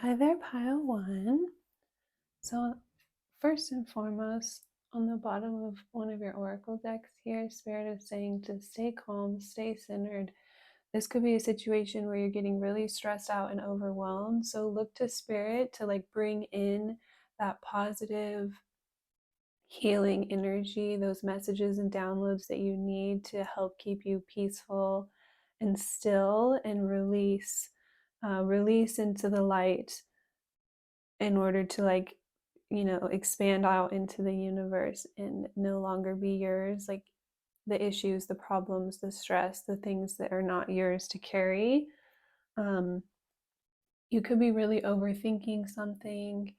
Hi there, pile one. So, first and foremost, on the bottom of one of your oracle decks here, Spirit is saying to stay calm, stay centered. This could be a situation where you're getting really stressed out and overwhelmed. So, look to Spirit to like bring in that positive healing energy, those messages and downloads that you need to help keep you peaceful and still and release into the light in order to like expand out into the universe and no longer be yours, like the issues, the problems, the stress, the things that are not yours to carry. um you could be really overthinking something,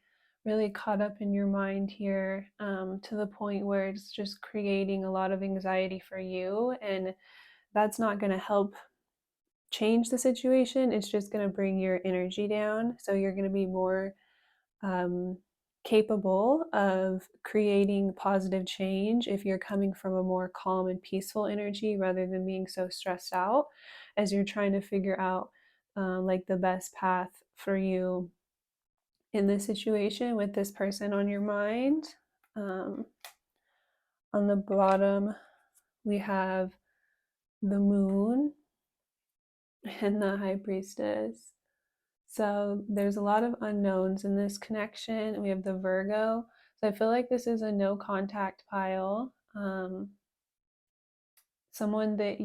really caught up in your mind here, to the point where it's just creating a lot of anxiety for you, and that's not going to help change the situation. It's just going to bring your energy down, so you're going to be more um, capable of creating positive change if you're coming from a more calm and peaceful energy rather than being so stressed out as you're trying to figure out like the best path for you in this situation with this person on your mind. Um, on the bottom, we have the moon and the high priestess. So there's a lot of unknowns in this connection. We have the Virgo. So I feel like this is a no contact pile. Someone that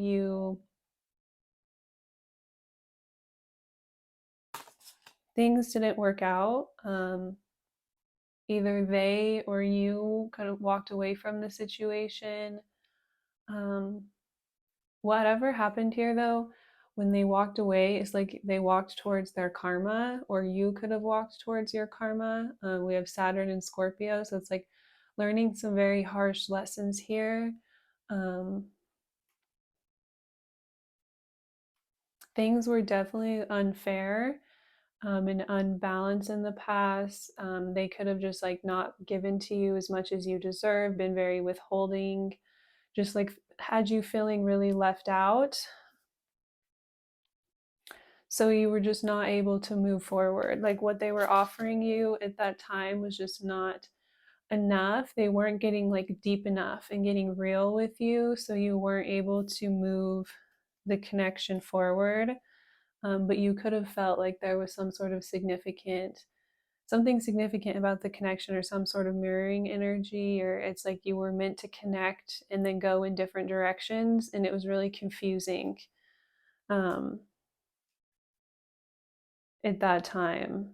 things didn't work out. Either they or you kind of walked away from the situation. Um, Whatever happened here, though, when they walked away, it's like they walked towards their karma, or you could have walked towards your karma. We have Saturn and Scorpio, so it's like learning some very harsh lessons here. Um, Things were definitely unfair and unbalanced in the past. They could have just like not given to you as much as you deserve, been very withholding, just like had you feeling really left out. So you were just not able to move forward. Like what they were offering you at that time was just not enough. They weren't getting like deep enough and getting real with you. So you weren't able to move the connection forward. But you could have felt like there was something significant about the connection, or some sort of mirroring energy, or it's like you were meant to connect and then go in different directions. And it was really confusing. Um, at that time,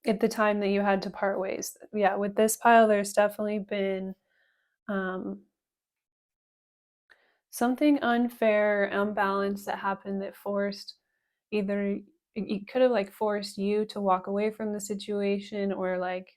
at the time that you had to part ways. Yeah, with this pile, there's definitely been um, something unfair, unbalanced that happened that forced either it could have like forced you to walk away from the situation, or like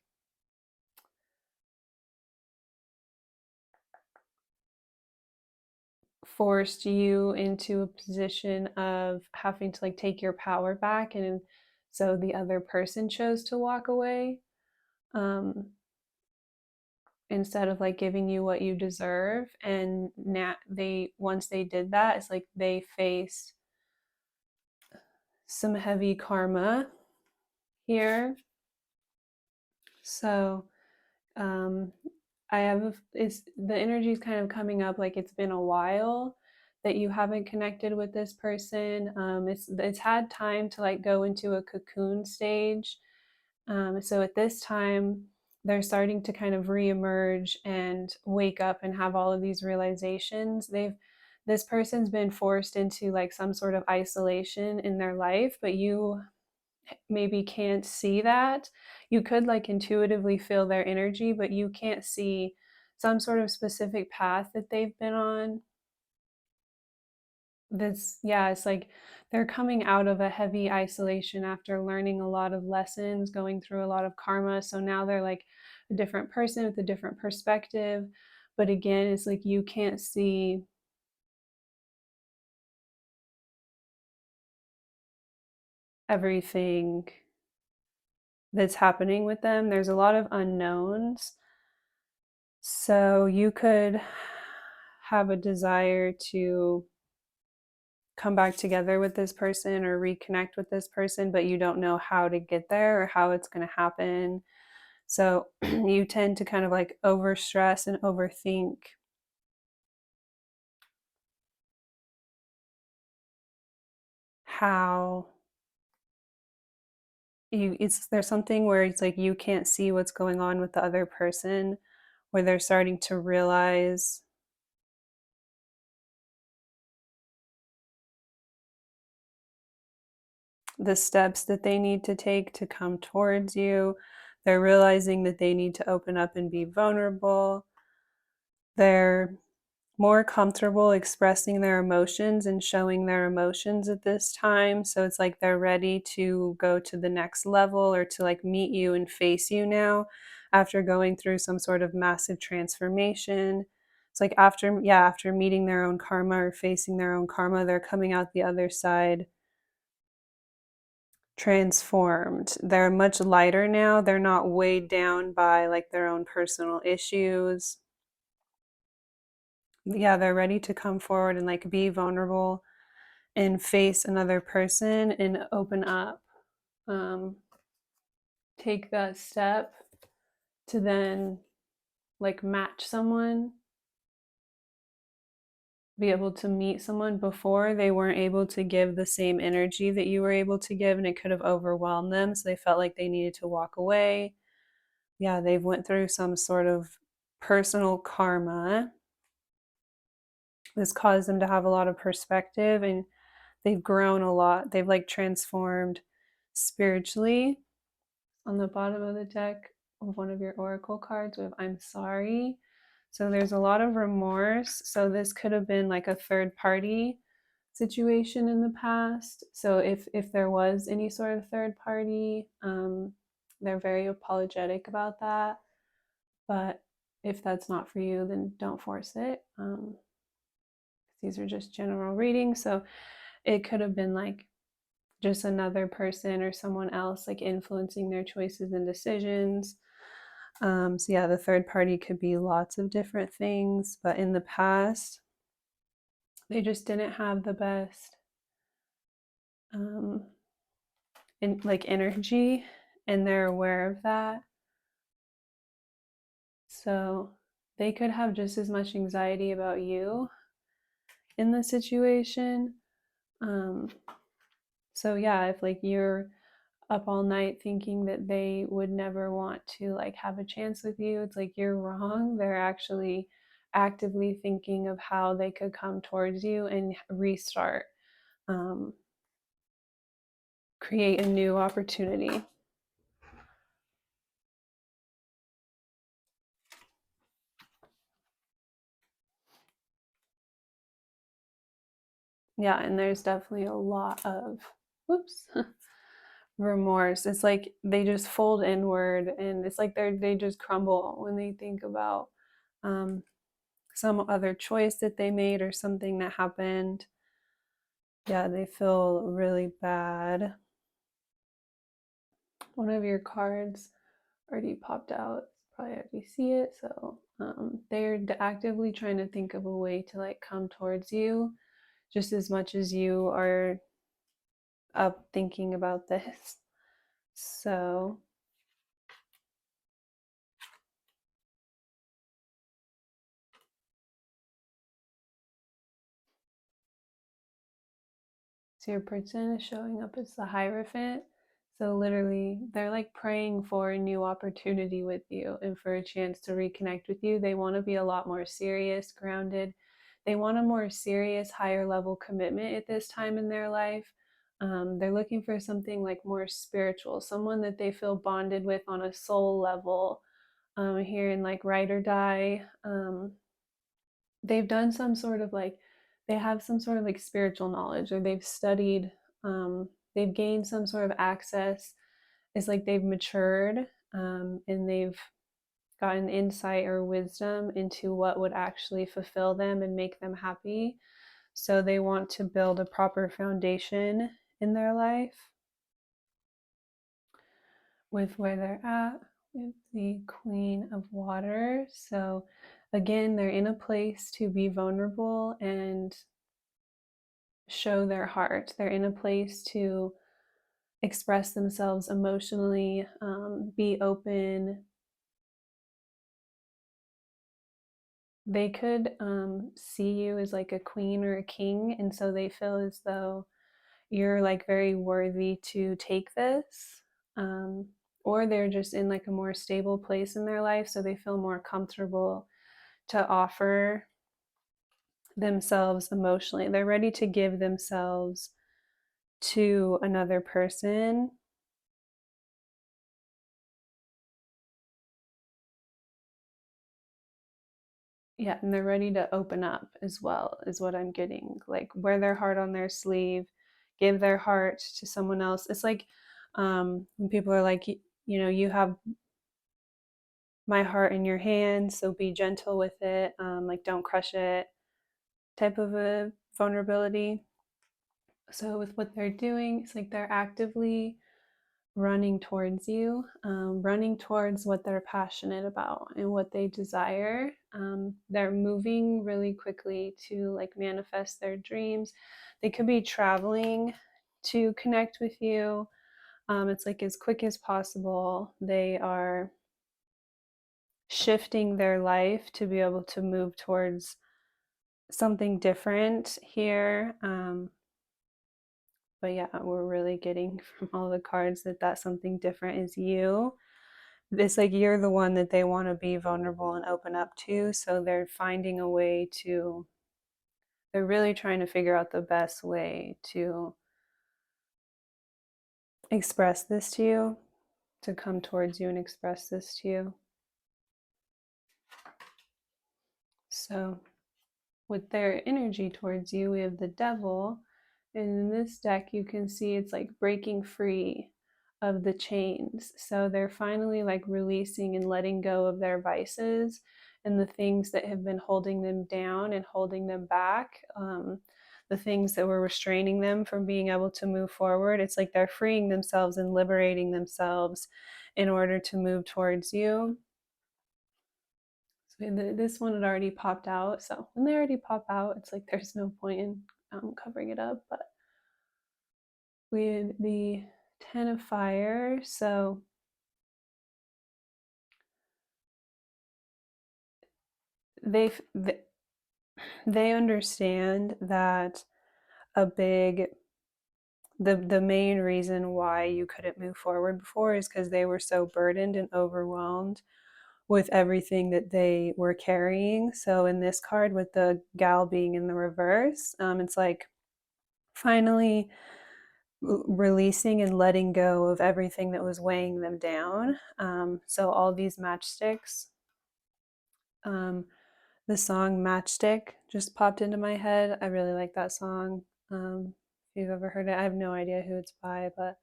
forced you into a position of having to like take your power back, and so the other person chose to walk away. um, Instead of like giving you what you deserve, and now they once they did that, it's like they faced some heavy karma here. So um I have it's the energy is kind of coming up like it's been a while that you haven't connected with this person. It's had time to like go into a cocoon stage. So at this time, they're starting to kind of reemerge and wake up and have all of these realizations. This person's been forced into like some sort of isolation in their life, but you maybe can't see that. You could like intuitively feel their energy, but you can't see some sort of specific path that they've been on. Yeah, it's like they're coming out of a heavy isolation after learning a lot of lessons, going through a lot of karma. So now they're like a different person with a different perspective. But again, it's like you can't see everything that's happening with them. There's a lot of unknowns. So you could have a desire to come back together with this person or reconnect with this person, but you don't know how to get there or how it's going to happen. So you tend to kind of like overstress and overthink how there's something where it's like you can't see what's going on with the other person, where they're starting to realize the steps that they need to take to come towards you. They're realizing that they need to open up and be vulnerable. They're more comfortable expressing their emotions and showing their emotions at this time. So it's like they're ready to go to the next level or to like meet you and face you now after going through some sort of massive transformation. It's like after meeting their own karma or facing their own karma, they're coming out the other side transformed. They're much lighter now. They're not weighed down by like their own personal issues. Yeah, they're ready to come forward and like be vulnerable and face another person and open up. Take that step to then like match someone, be able to meet someone. Before they weren't able to give the same energy that you were able to give, and it could have overwhelmed them, so they felt like they needed to walk away. Yeah, they've went through some sort of personal karma. This caused them to have a lot of perspective, and they've grown a lot. They've like transformed spiritually. On the bottom of the deck of one of your oracle cards, we have I'm sorry. So there's a lot of remorse. So this could have been like a third party situation in the past. So if there was any sort of third party, they're very apologetic about that. But if that's not for you, then don't force it. These are just general readings. So it could have been like just another person or someone else like influencing their choices and decisions. So yeah, the third party could be lots of different things, but in the past, they just didn't have the best like energy, and they're aware of that. So they could have just as much anxiety about you in the situation. Um, so yeah, if like you're up all night thinking that they would never want to like have a chance with you, it's like you're wrong. They're actually actively thinking of how they could come towards you and restart, um, create a new opportunity. Yeah, and there's definitely a lot of whoops remorse. It's like they just fold inward, and it's like they just crumble when they think about um, some other choice that they made or something that happened. Yeah, they feel really bad. One of your cards already popped out. Probably already see it. So they're actively trying to think of a way to like come towards you, just as much as you are up thinking about this. So your person is showing up as the Hierophant. So literally, they're like praying for a new opportunity with you and for a chance to reconnect with you. They want to be a lot more serious, grounded. They want a more serious, higher level commitment at this time in their life. They're looking for something like more spiritual, someone that they feel bonded with on a soul level. Here in like Ride or Die, they've done some sort of like they have some sort of like spiritual knowledge, or they've studied, they've gained some sort of access. It's like they've matured, and they've gotten insight or wisdom into what would actually fulfill them and make them happy. So they want to build a proper foundation in their life with where they're at with the Queen of Water. So again, they're in a place to be vulnerable and show their heart. They're in a place to express themselves emotionally, be open. They could see you as like a queen or a king, and so they feel as though you're like very worthy to take this. Um, or they're just in like a more stable place in their life, so they feel more comfortable to offer themselves emotionally. They're ready to give themselves to another person. Yeah, and they're ready to open up as well, is what I'm getting. Like wear their heart on their sleeve, give their heart to someone else. It's like when people are like, you know, you have my heart in your hands, so be gentle with it. Like don't crush it, type of a vulnerability. So with what they're doing, it's like they're actively running towards you, running towards what they're passionate about and what they desire. They're moving really quickly to like manifest their dreams. They could be traveling to connect with you. It's like as quick as possible. They are shifting their life to be able to move towards something different here. But yeah, we're really getting from all the cards that that something different is you. It's like you're the one that they want to be vulnerable and open up to. So they're finding a way to, they're really trying to figure out the best way to express this to you, to come towards you and express this to you. So with their energy towards you, we have the devil. And in this deck, you can see it's like breaking free of the chains. So they're finally like releasing and letting go of their vices and the things that have been holding them down and holding them back. The things that were restraining them from being able to move forward. It's like they're freeing themselves and liberating themselves in order to move towards you. So this one had already popped out. So when they already pop out, it's like there's no point in covering it up. But we had the Ten of Fire. So they they understand that a big the main reason why you couldn't move forward before is because they were so burdened and overwhelmed with everything that they were carrying. So in this card, with the gal being in the reverse, it's like finally releasing and letting go of everything that was weighing them down. So all these matchsticks, um, the song Matchstick just popped into my head. I really like that song. If you've ever heard it, I have no idea who it's by, but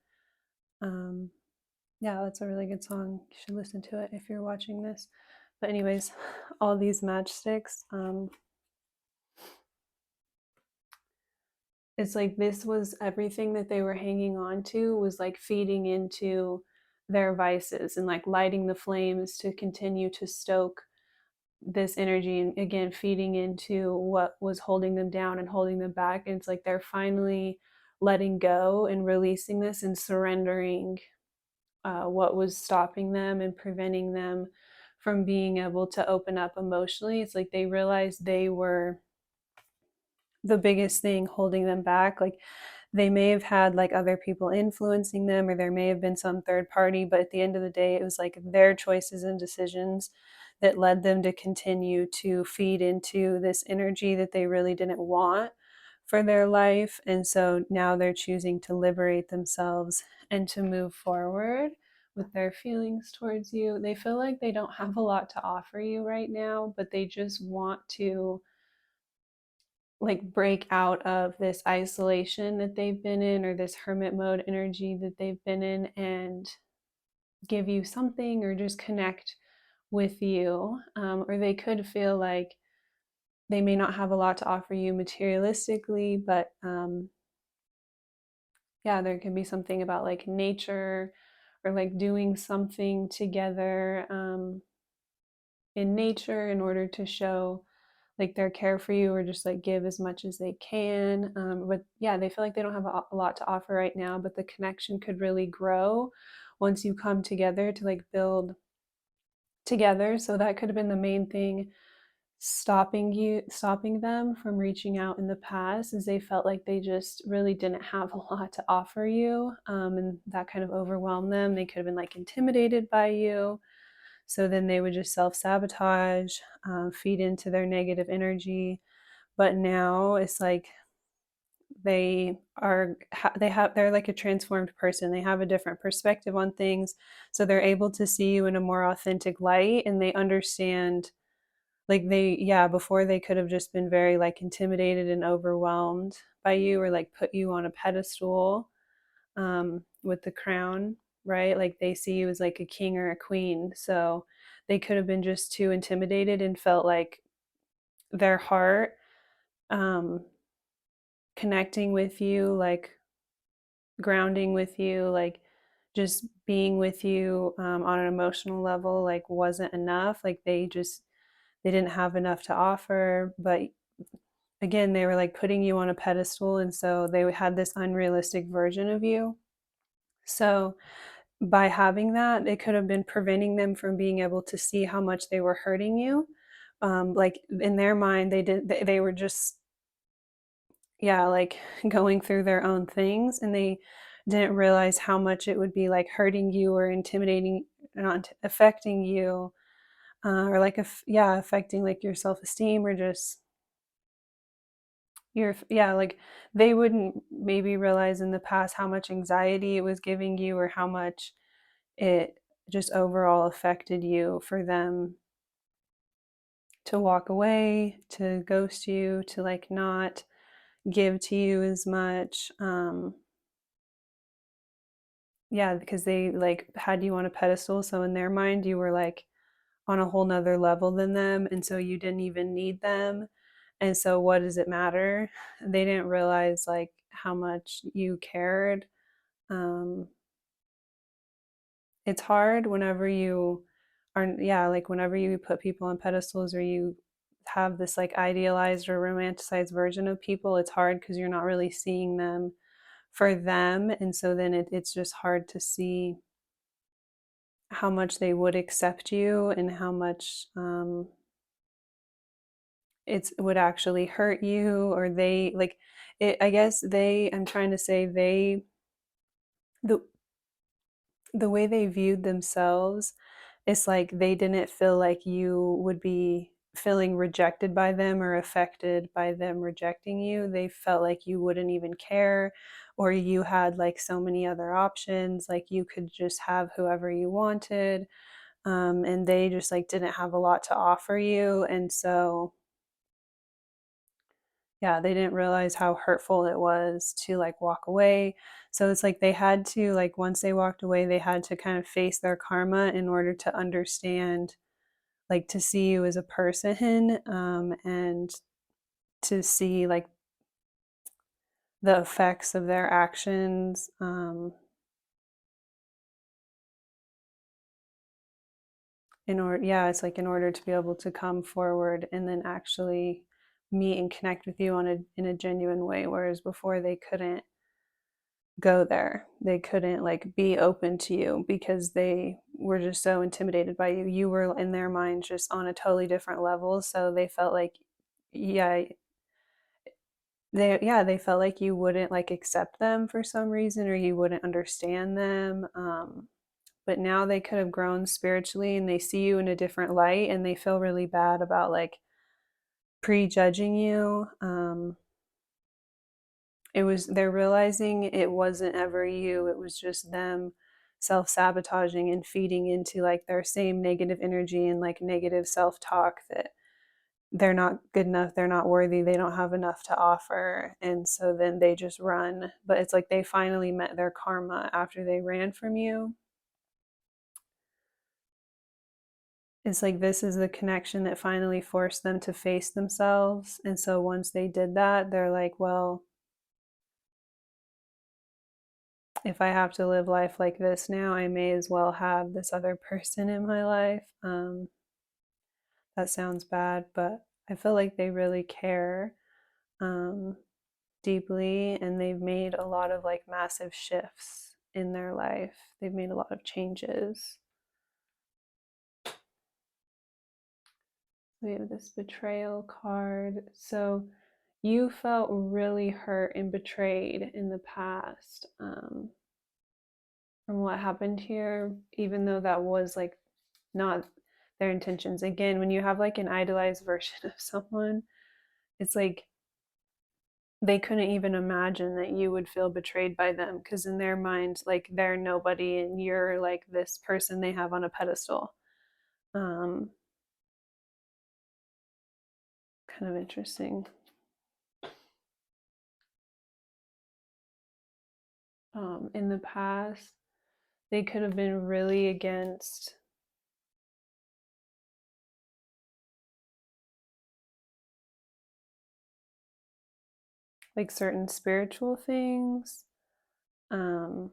um, yeah, that's a really good song. You should listen to it if you're watching this. But anyways, all these matchsticks, it's like this was everything that they were hanging on to was like feeding into their vices and like lighting the flames to continue to stoke this energy, and again feeding into what was holding them down and holding them back. And it's like they're finally letting go and releasing this and surrendering what was stopping them and preventing them from being able to open up emotionally. It's like they realized they were the biggest thing holding them back. Like they may have had like other people influencing them, or there may have been some third party, but at the end of the day, it was like their choices and decisions that led them to continue to feed into this energy that they really didn't want for their life. And so now they're choosing to liberate themselves and to move forward with their feelings towards you. They feel like they don't have a lot to offer you right now, but they just want to like break out of this isolation that they've been in, or this hermit mode energy that they've been in, and give you something or just connect with you. Or they could feel like they may not have a lot to offer you materialistically, but yeah, there can be something about like nature or like doing something together in nature in order to show like their care for you, or just like give as much as they can. But yeah, they feel like they don't have a lot to offer right now, but the connection could really grow once you come together to like build together. So that could have been the main thing stopping them from reaching out in the past, is they felt like they just really didn't have a lot to offer you, and that kind of overwhelmed them. They could have been like intimidated by you, so then they would just self-sabotage, feed into their negative energy. But now it's like they're like a transformed person. They have a different perspective on things, so they're able to see you in a more authentic light, and they understand, like yeah, before they could have just been very like intimidated and overwhelmed by you, or like put you on a pedestal, with the crown, right? Like they see you as like a king or a queen. So they could have been just too intimidated and felt like their heart, um, connecting with you, like grounding with you, like just being with you, on an emotional level, like wasn't enough. Like they didn't have enough to offer. But again, they were like putting you on a pedestal, and so they had this unrealistic version of you. So by having that, it could have been preventing them from being able to see how much they were hurting you. Like in their mind, they were just, yeah, like going through their own things, and they didn't realize how much it would be like hurting you or intimidating, not affecting you, or like yeah, affecting like your self-esteem, or just yeah, like they wouldn't maybe realize in the past how much anxiety it was giving you, or how much it just overall affected you for them to walk away, to ghost you, to like not give to you as much. Yeah, because they like had you on a pedestal, so in their mind you were like on a whole nother level than them, and so you didn't even need them. And so what does it matter? They didn't realize like how much you cared. um it's hard whenever you are, yeah, like whenever you put people on pedestals, or you have this like idealized or romanticized version of people. It's hard because you're not really seeing them for them, and so then it's just hard to see how much they would accept you, and how much, it would actually hurt you, or they like it. I guess I'm trying to say, the the way they viewed themselves, it's like they didn't feel like you would be feeling rejected by them, or affected by them rejecting you. They felt like you wouldn't even care, or you had like so many other options, like you could just have whoever you wanted. And they just like didn't have a lot to offer you, and so yeah, they didn't realize how hurtful it was to like walk away. So it's like they had to, like, once they walked away, they had to kind of face their karma in order to understand, like to see you as a person, and to see like the effects of their actions, in order, yeah, it's like in order to be able to come forward and then actually meet and connect with you in a genuine way, whereas before they couldn't go there. They couldn't like be open to you because they were just so intimidated by you. You were in their mind just on a totally different level. So they felt like, yeah, they felt like you wouldn't like accept them for some reason, or you wouldn't understand them. But now they could have grown spiritually, and they see you in a different light, and they feel really bad about like prejudging you. They're realizing it wasn't ever you, it was just them self-sabotaging and feeding into like their same negative energy and like negative self-talk, that they're not good enough, they're not worthy, they don't have enough to offer, and so then they just run. But it's like they finally met their karma after they ran from you. It's like this is the connection that finally forced them to face themselves, and so once they did that, they're like, well, if I have to live life like this now, I may as well have this other person in my life. That sounds bad, but I feel like they really care um, deeply, and they've made a lot of like massive shifts in their life. They've made a lot of changes. We have this betrayal card. So you felt really hurt and betrayed in the past from what happened here, even though that was like not their intentions. Again, when you have like an idolized version of someone, it's like they couldn't even imagine that you would feel betrayed by them, because in their mind, like, they're nobody and you're like this person they have on a pedestal. um Kind of interesting. In the past, they could have been really against like certain spiritual things. um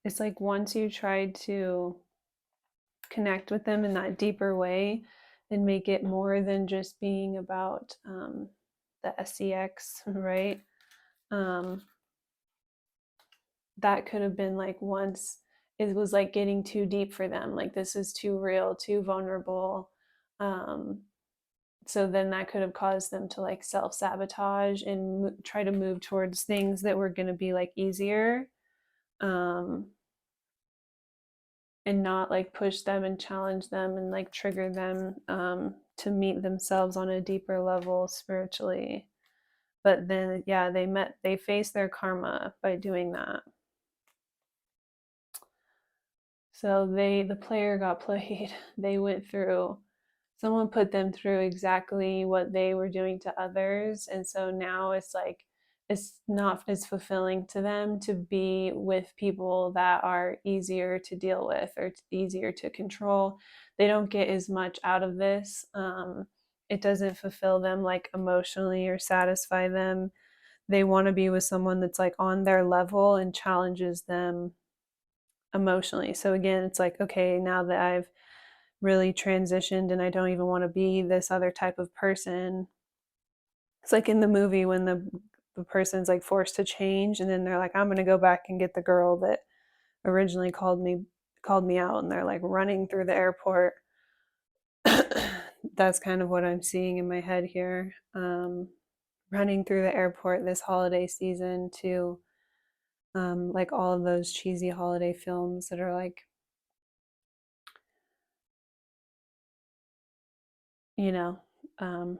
it's like once you tried to connect with them in that deeper way and make it more than just being about the sex, right? um that could have been like, once it was like getting too deep for them, like this is too real, too vulnerable. um so then that could have caused them to like self-sabotage and try to move towards things that were going to be like easier, um and not like push them and challenge them and like trigger them to meet themselves on a deeper level spiritually. But then, yeah, they faced their karma by doing that. So the player got played. They went through, someone put them through exactly what they were doing to others. And so now it's like, it's not as fulfilling to them to be with people that are easier to deal with or easier to control. They don't get as much out of this. It doesn't fulfill them like emotionally or satisfy them. They want to be with someone that's like on their level and challenges them emotionally. So again, it's like, okay, now that I've really transitioned and I don't even want to be this other type of person. It's like in the movie when the person's like forced to change, and then they're like, I'm going to go back and get the girl that originally called me out, and they're like running through the airport. That's kind of what I'm seeing in my head here. Running through the airport this holiday season to like all of those cheesy holiday films that are like, you know, um,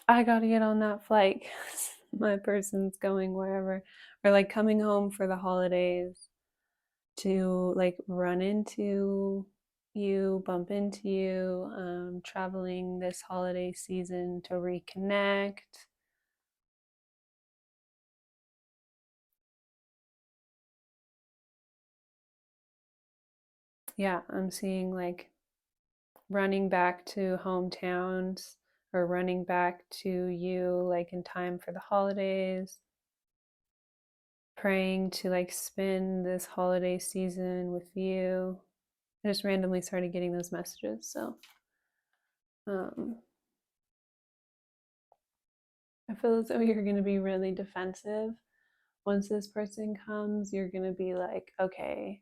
I got to get on that flight. My person's going wherever, or like coming home for the holidays to like run into you, bump into you, traveling this holiday season to reconnect. Yeah, I'm seeing like running back to hometowns or running back to you like in time for the holidays, praying to like spend this holiday season with you. I just randomly started getting those messages. So um, I feel as though you're going to be really defensive. Once this person comes, you're going to be like, okay,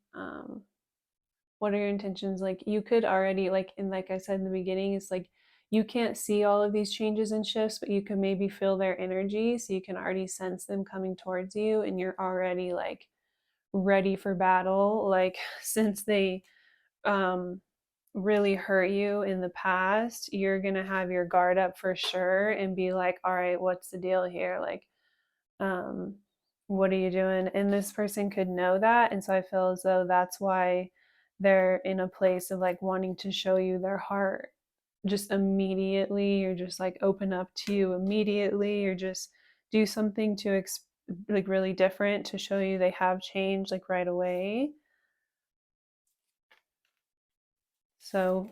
what are your intentions? Like, you could already, like, and like I said in the beginning, it's like you can't see all of these changes and shifts, but you can maybe feel their energy. So you can already sense them coming towards you, and you're already like ready for battle. Like, since they um, really hurt you in the past, you're going to have your guard up for sure and be like, all right, what's the deal here? Like, um, what are you doing? And this person could know that. And so I feel as though that's why they're in a place of like wanting to show you their heart just immediately, or just like open up to you immediately, or just do something to like really different to show you they have changed like right away. So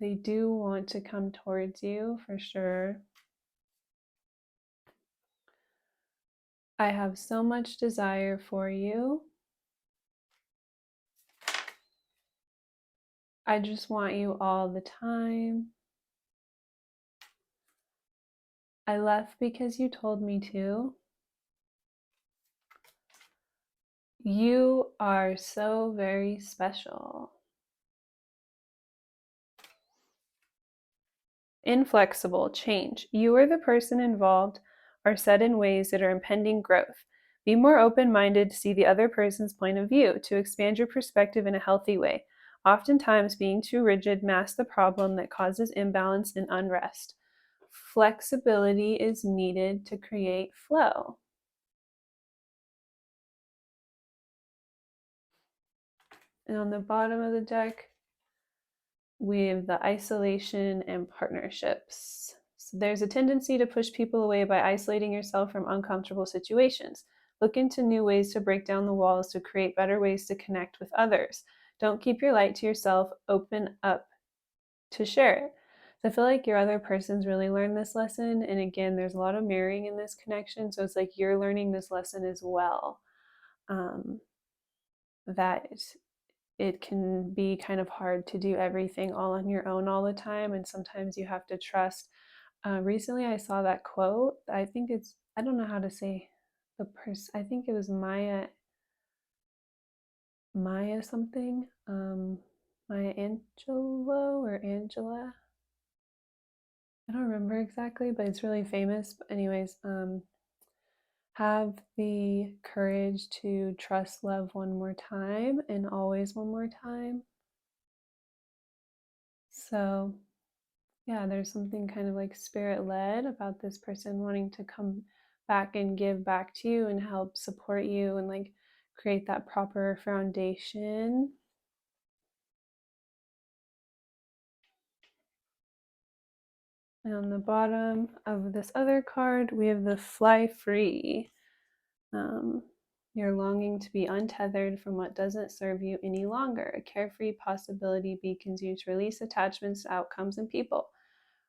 they do want to come towards you for sure. I have so much desire for you. I just want you all the time. I left because you told me to. You are so very special. Inflexible, change. You or the person involved are set in ways that are impending growth. Be more open minded to see the other person's point of view, to expand your perspective in a healthy way. Oftentimes, being too rigid masks the problem that causes imbalance and unrest. Flexibility is needed to create flow. And on the bottom of the deck, we have the isolation and partnerships. So there's a tendency to push people away by isolating yourself from uncomfortable situations. Look into new ways to break down the walls to create better ways to connect with others. Don't keep your light to yourself, open up to share it. So I feel like your other person's really learned this lesson. And again, there's a lot of mirroring in this connection. So it's like you're learning this lesson as well. That it can be kind of hard to do everything all on your own all the time, and sometimes you have to trust. Recently I saw that quote. I don't know how to say the person. I think it was Maya something, Maya Angelou or Angela. I don't remember exactly, but it's really famous. But anyways, have the courage to trust love one more time and always one more time. So yeah, there's something kind of like spirit led about this person wanting to come back and give back to you and help support you and like create that proper foundation. And on the bottom of this other card, we have the fly free. Um, you're longing to be untethered from what doesn't serve you any longer. A carefree possibility beacons you to release attachments to outcomes and people.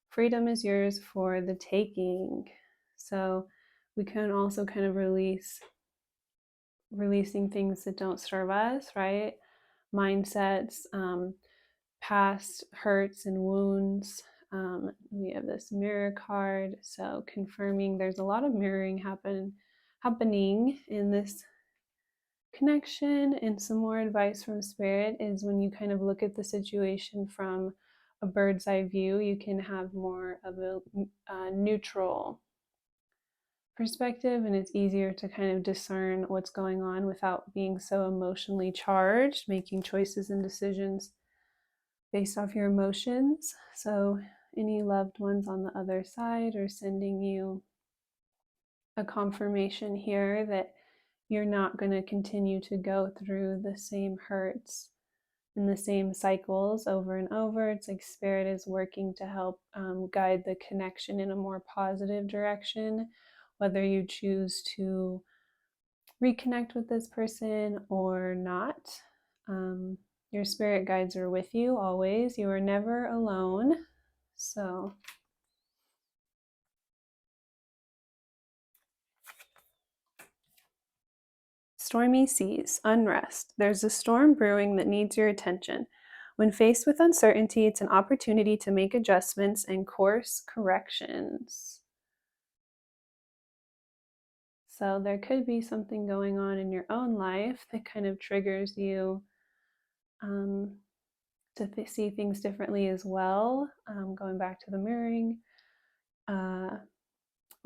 Freedom is yours for the taking. So we can also kind of releasing things that don't serve us, right? Mindsets, past hurts and wounds. We have this mirror card, so confirming there's a lot of mirroring happening in this connection. And some more advice from spirit is when you kind of look at the situation from a bird's eye view, you can have more of a neutral perspective, and it's easier to kind of discern what's going on without being so emotionally charged, making choices and decisions based off your emotions. So any loved ones on the other side are sending you a confirmation here that you're not going to continue to go through the same hurts and the same cycles over and over. It's like spirit is working to help guide the connection in a more positive direction, whether you choose to reconnect with this person or not. Your spirit guides are with you always. You are never alone. So stormy seas, unrest. There's a storm brewing that needs your attention. When faced with uncertainty, it's an opportunity to make adjustments and course corrections. So there could be something going on in your own life that kind of triggers you to see things differently as well. Going back to the mirroring, or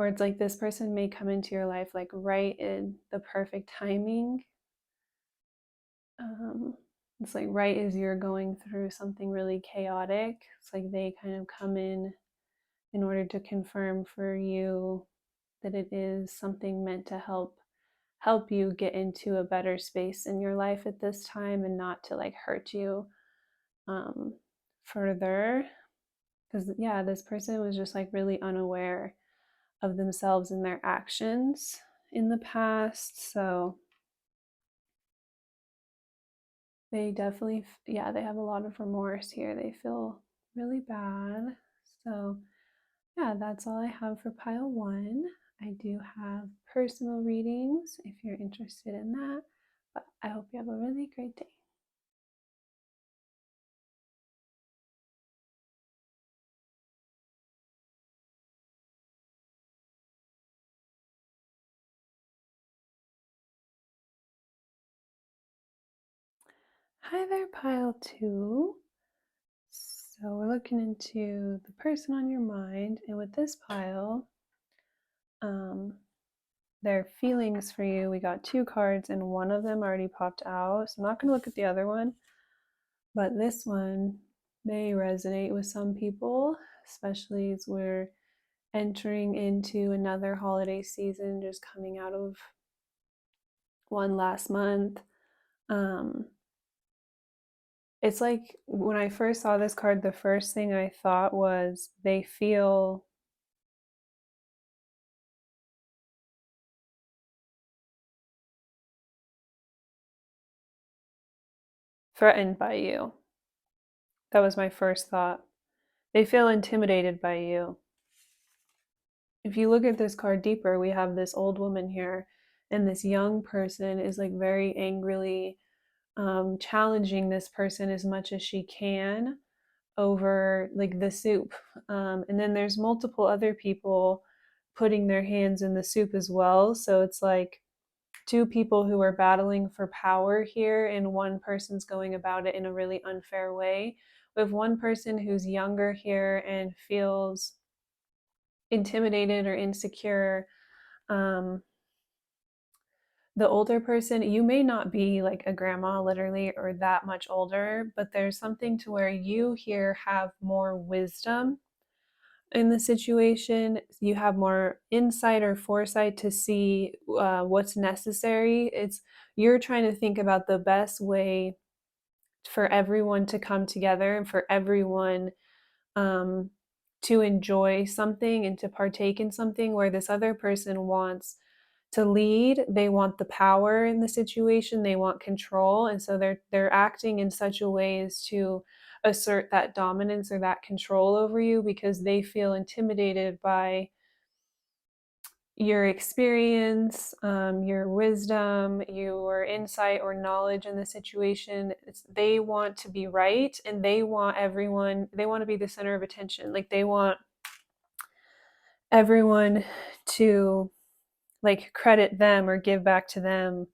it's like this person may come into your life like right in the perfect timing. It's like right as you're going through something really chaotic. It's like they kind of come in order to confirm for you that it is something meant to help you get into a better space in your life at this time, and not to like hurt you further. Because yeah, this person was just like really unaware of themselves and their actions in the past. So they definitely, yeah, they have a lot of remorse here. They feel really bad. So yeah, that's all I have for pile one. I do have personal readings if you're interested in that, but I hope you have a really great day. Hi there, pile two. So we're looking into the person on your mind, and with this pile, their feelings for you. We got two cards, and one of them already popped out. So I'm not going to look at the other one, but this one may resonate with some people, especially as we're entering into another holiday season, just coming out of one last month. It's like when I first saw this card, the first thing I thought was they feel threatened by you. That was my first thought. They feel intimidated by you. If you look at this card deeper, we have this old woman here, and this young person is like very angrily challenging this person as much as she can over like the soup. And then there's multiple other people putting their hands in the soup as well. So it's like two people who are battling for power here, and one person's going about it in a really unfair way. We have one person who's younger here and feels intimidated or insecure. Um, the older person, you may not be like a grandma literally or that much older, but there's something to where you here have more wisdom in the situation. You have more insight or foresight to see what's necessary. It's you're trying to think about the best way for everyone to come together and for everyone um, to enjoy something and to partake in something, where this other person wants to lead. They want the power in the situation, they want control, and so they're acting in such a way as to assert that dominance or that control over you because they feel intimidated by your experience, your wisdom, your insight or knowledge in the situation. They want to be right, and they want everyone, they want to be the center of attention. Like they want everyone to like credit them or give back to them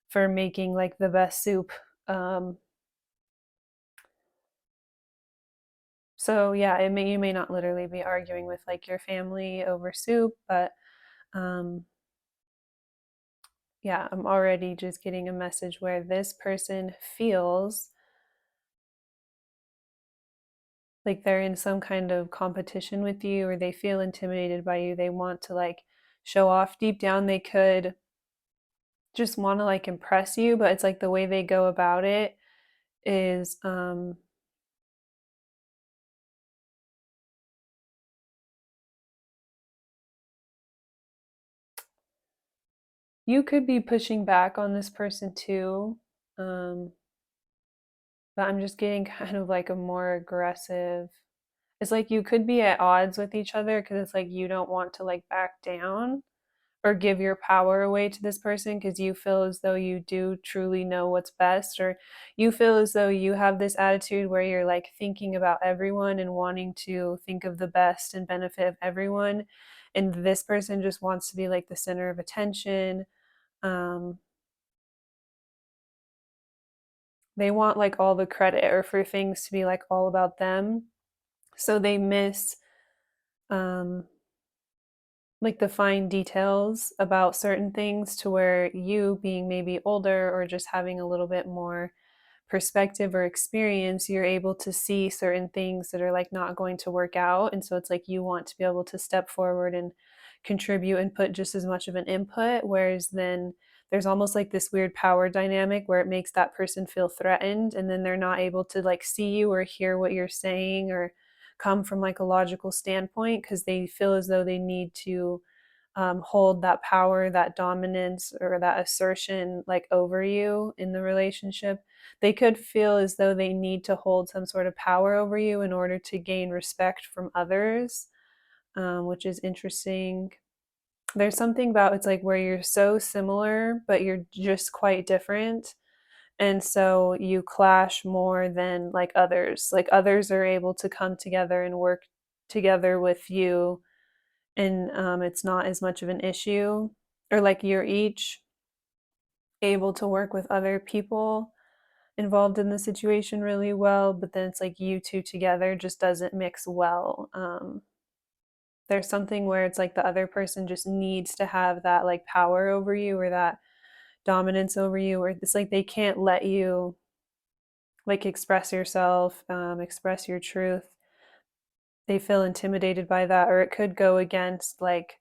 for making like the best soup. Um, so yeah, you may not literally be arguing with like your family over soup, but um, yeah, I'm already just getting a message where this person feels like they're in some kind of competition with you, or they feel intimidated by you. They want to like show off. Deep down they could just want to like impress you, but it's like the way they go about it is you could be pushing back on this person too. Um, but I'm just getting kind of like a more aggressive. It's like you could be at odds with each other because it's like you don't want to like back down or give your power away to this person because you feel as though you do truly know what's best, or you feel as though you have this attitude where you're like thinking about everyone and wanting to think of the best and benefit of everyone, and this person just wants to be like the center of attention. um, they want like all the credit or for things to be like all about them, so they miss um, like the fine details about certain things, to where you being maybe older or just having a little bit more perspective or experience, you're able to see certain things that are like not going to work out, and so it's like you want to be able to step forward and contribute and put just as much of an input, whereas then there's almost like this weird power dynamic where it makes that person feel threatened, and then they're not able to like see you or hear what you're saying or come from like a logical standpoint because they feel as though they need to hold that power, that dominance, or that assertion like over you in the relationship. They could feel as though they need to hold some sort of power over you in order to gain respect from others, which is interesting. There's something about it's like where you're so similar, but you're just quite different. And so you clash more than like others. Like others are able to come together and work together with you, and it's not as much of an issue, or like you're each able to work with other people involved in the situation really well, but then it's like you two together just doesn't mix well. There's something where it's like the other person just needs to have that like power over you or that dominance over you, or it's like they can't let you like express yourself, express your truth. They feel intimidated by that, or it could go against like,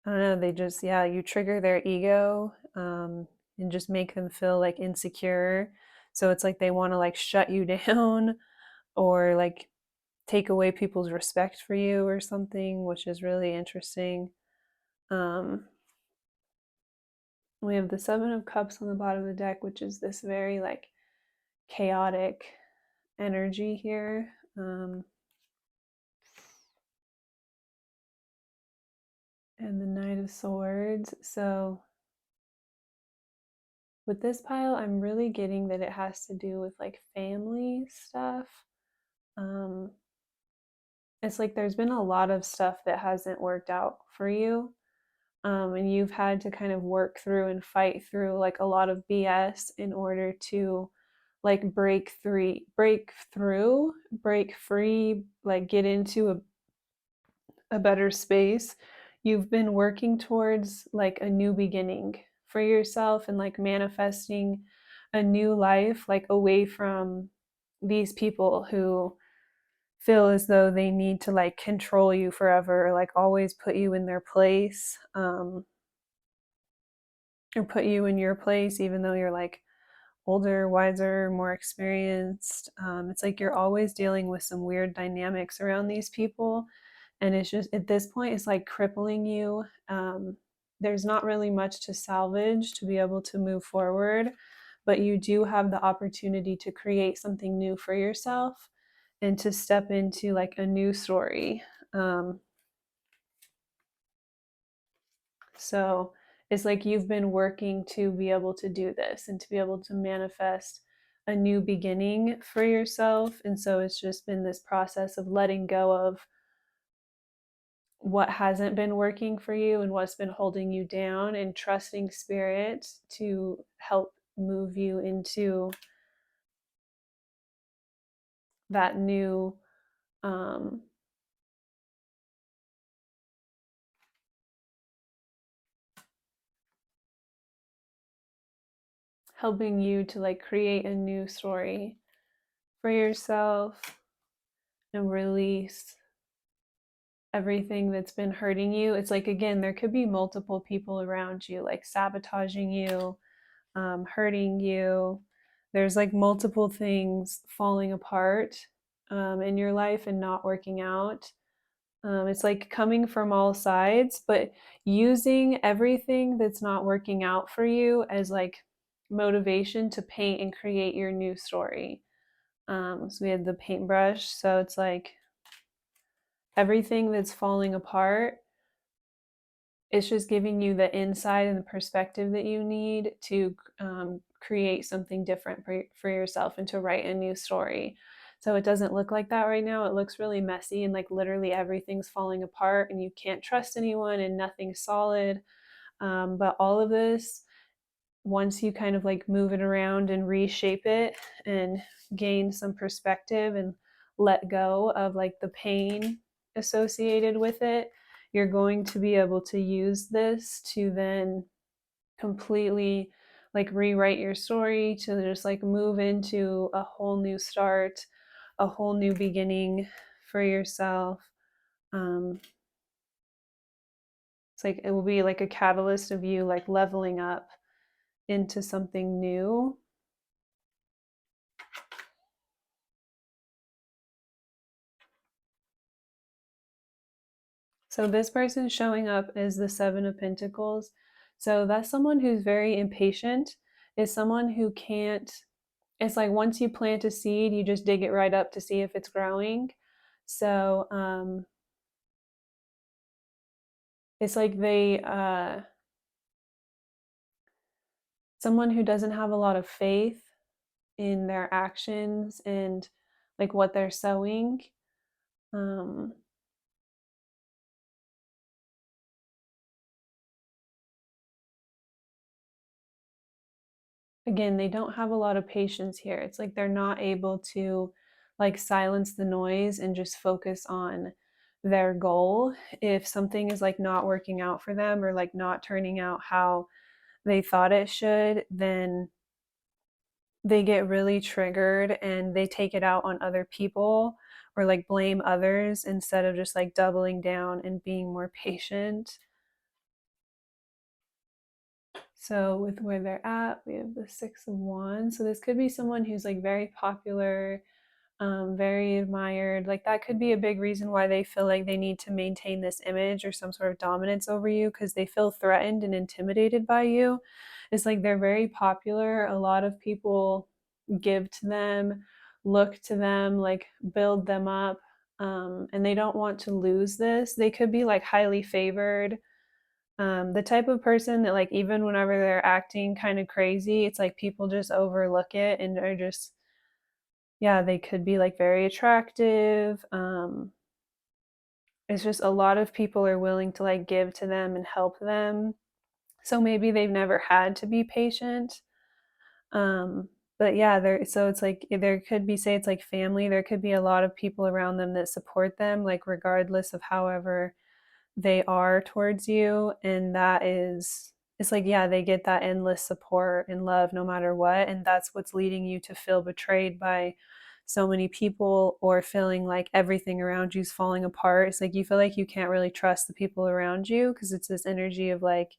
I don't know, they just, yeah, you trigger their ego, and just make them feel like insecure. So it's like they want to like shut you down or like take away people's respect for you or something, which is really interesting. Um, we have the Seven of Cups on the bottom of the deck, which is this very like chaotic energy here. And the Knight of Swords. So with this pile, I'm really getting that it has to do with like family stuff. Um, it's like there's been a lot of stuff that hasn't worked out for you. And you've had to kind of work through and fight through like a lot of BS in order to like break through, break free, like get into a better space. You've been working towards like a new beginning for yourself and like manifesting a new life, like away from these people who feel as though they need to like control you forever or like always put you in their place, or put you in your place even though you're like older, wiser, more experienced. It's like you're always dealing with some weird dynamics around these people, and it's just at this point it's like crippling you. There's not really much to salvage to be able to move forward, but you do have the opportunity to create something new for yourself and to step into like a new story. um, so it's like you've been working to be able to do this and to be able to manifest a new beginning for yourself. And so it's just been this process of letting go of what hasn't been working for you and what's been holding you down, and trusting spirit to help move you into that new, um, helping you to like create a new story for yourself and release everything that's been hurting you. It's like, again, there could be multiple people around you, like sabotaging you, hurting you. There's like multiple things falling apart in your life and not working out. It's like coming from all sides, but using everything that's not working out for you as like motivation to paint and create your new story. So we had the paintbrush. So it's like everything that's falling apart, it's just giving you the insight and the perspective that you need to create something different for yourself and to write a new story. So it doesn't look like that right now. It looks really messy and like literally everything's falling apart and you can't trust anyone and nothing's solid. But all of this, once you kind of like move it around and reshape it and gain some perspective and let go of like the pain associated with it, you're going to be able to use this to then completely like rewrite your story, to just like move into a whole new start, a whole new beginning for yourself. um it's like it will be like a catalyst of you like leveling up into something new. So this person showing up is the Seven of Pentacles. So that's someone who's very impatient, is someone who can't, it's like once you plant a seed, you just dig it right up to see if it's growing. So it's like someone who doesn't have a lot of faith in their actions and like what they're sowing. Um, again, they don't have a lot of patience here. It's like they're not able to like silence the noise and just focus on their goal. If something is like not working out for them or like not turning out how they thought it should, then they get really triggered and they take it out on other people or like blame others instead of just like doubling down and being more patient. So with where they're at, we have the Six of Wands. So this could be someone who's like very popular, very admired. Like that could be a big reason why they feel like they need to maintain this image or some sort of dominance over you because they feel threatened and intimidated by you. It's like they're very popular. A lot of people give to them, look to them, like build them up. And they don't want to lose this. They could be like highly favored, the type of person that like even whenever they're acting kind of crazy, it's like people just overlook it and are just, yeah, they could be like very attractive. It's just a lot of people are willing to like give to them and help them, so maybe they've never had to be patient. um but yeah, there, so it's like there could be, say it's like family, there could be a lot of people around them that support them like regardless of however they are towards you, and that is, it's like, yeah, they get that endless support and love no matter what, and that's what's leading you to feel betrayed by so many people or feeling like everything around you is falling apart. It's like you feel like you can't really trust the people around you because it's this energy of like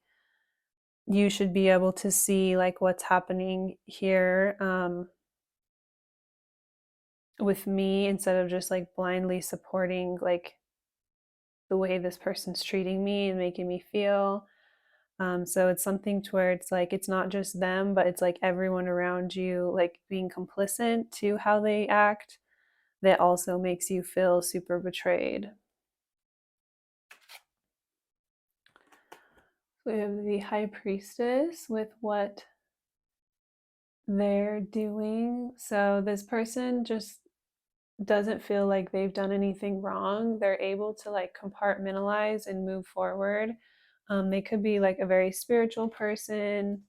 you should be able to see like what's happening here, with me, instead of just like blindly supporting like the way this person's treating me and making me feel. So it's something to where it's like it's not just them, but it's like everyone around you, like being complicit to how they act, that also makes you feel super betrayed. We have the High Priestess with what they're doing. So this person just doesn't feel like they've done anything wrong. They're able to like compartmentalize and move forward. They could be like a very spiritual person.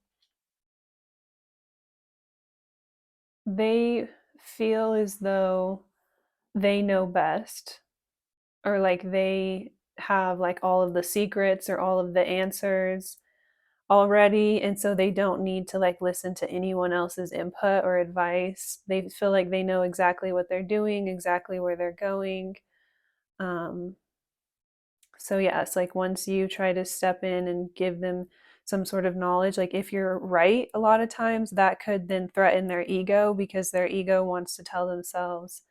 They feel as though they know best, or like they have like all of the secrets or all of the answers already, and so they don't need to like listen to anyone else's input or advice. They feel like they know exactly what they're doing, exactly where they're going. um so yeah, it's like once you try to step in and give them some sort of knowledge, like if you're right, a lot of times that could then threaten their ego because their ego wants to tell themselves,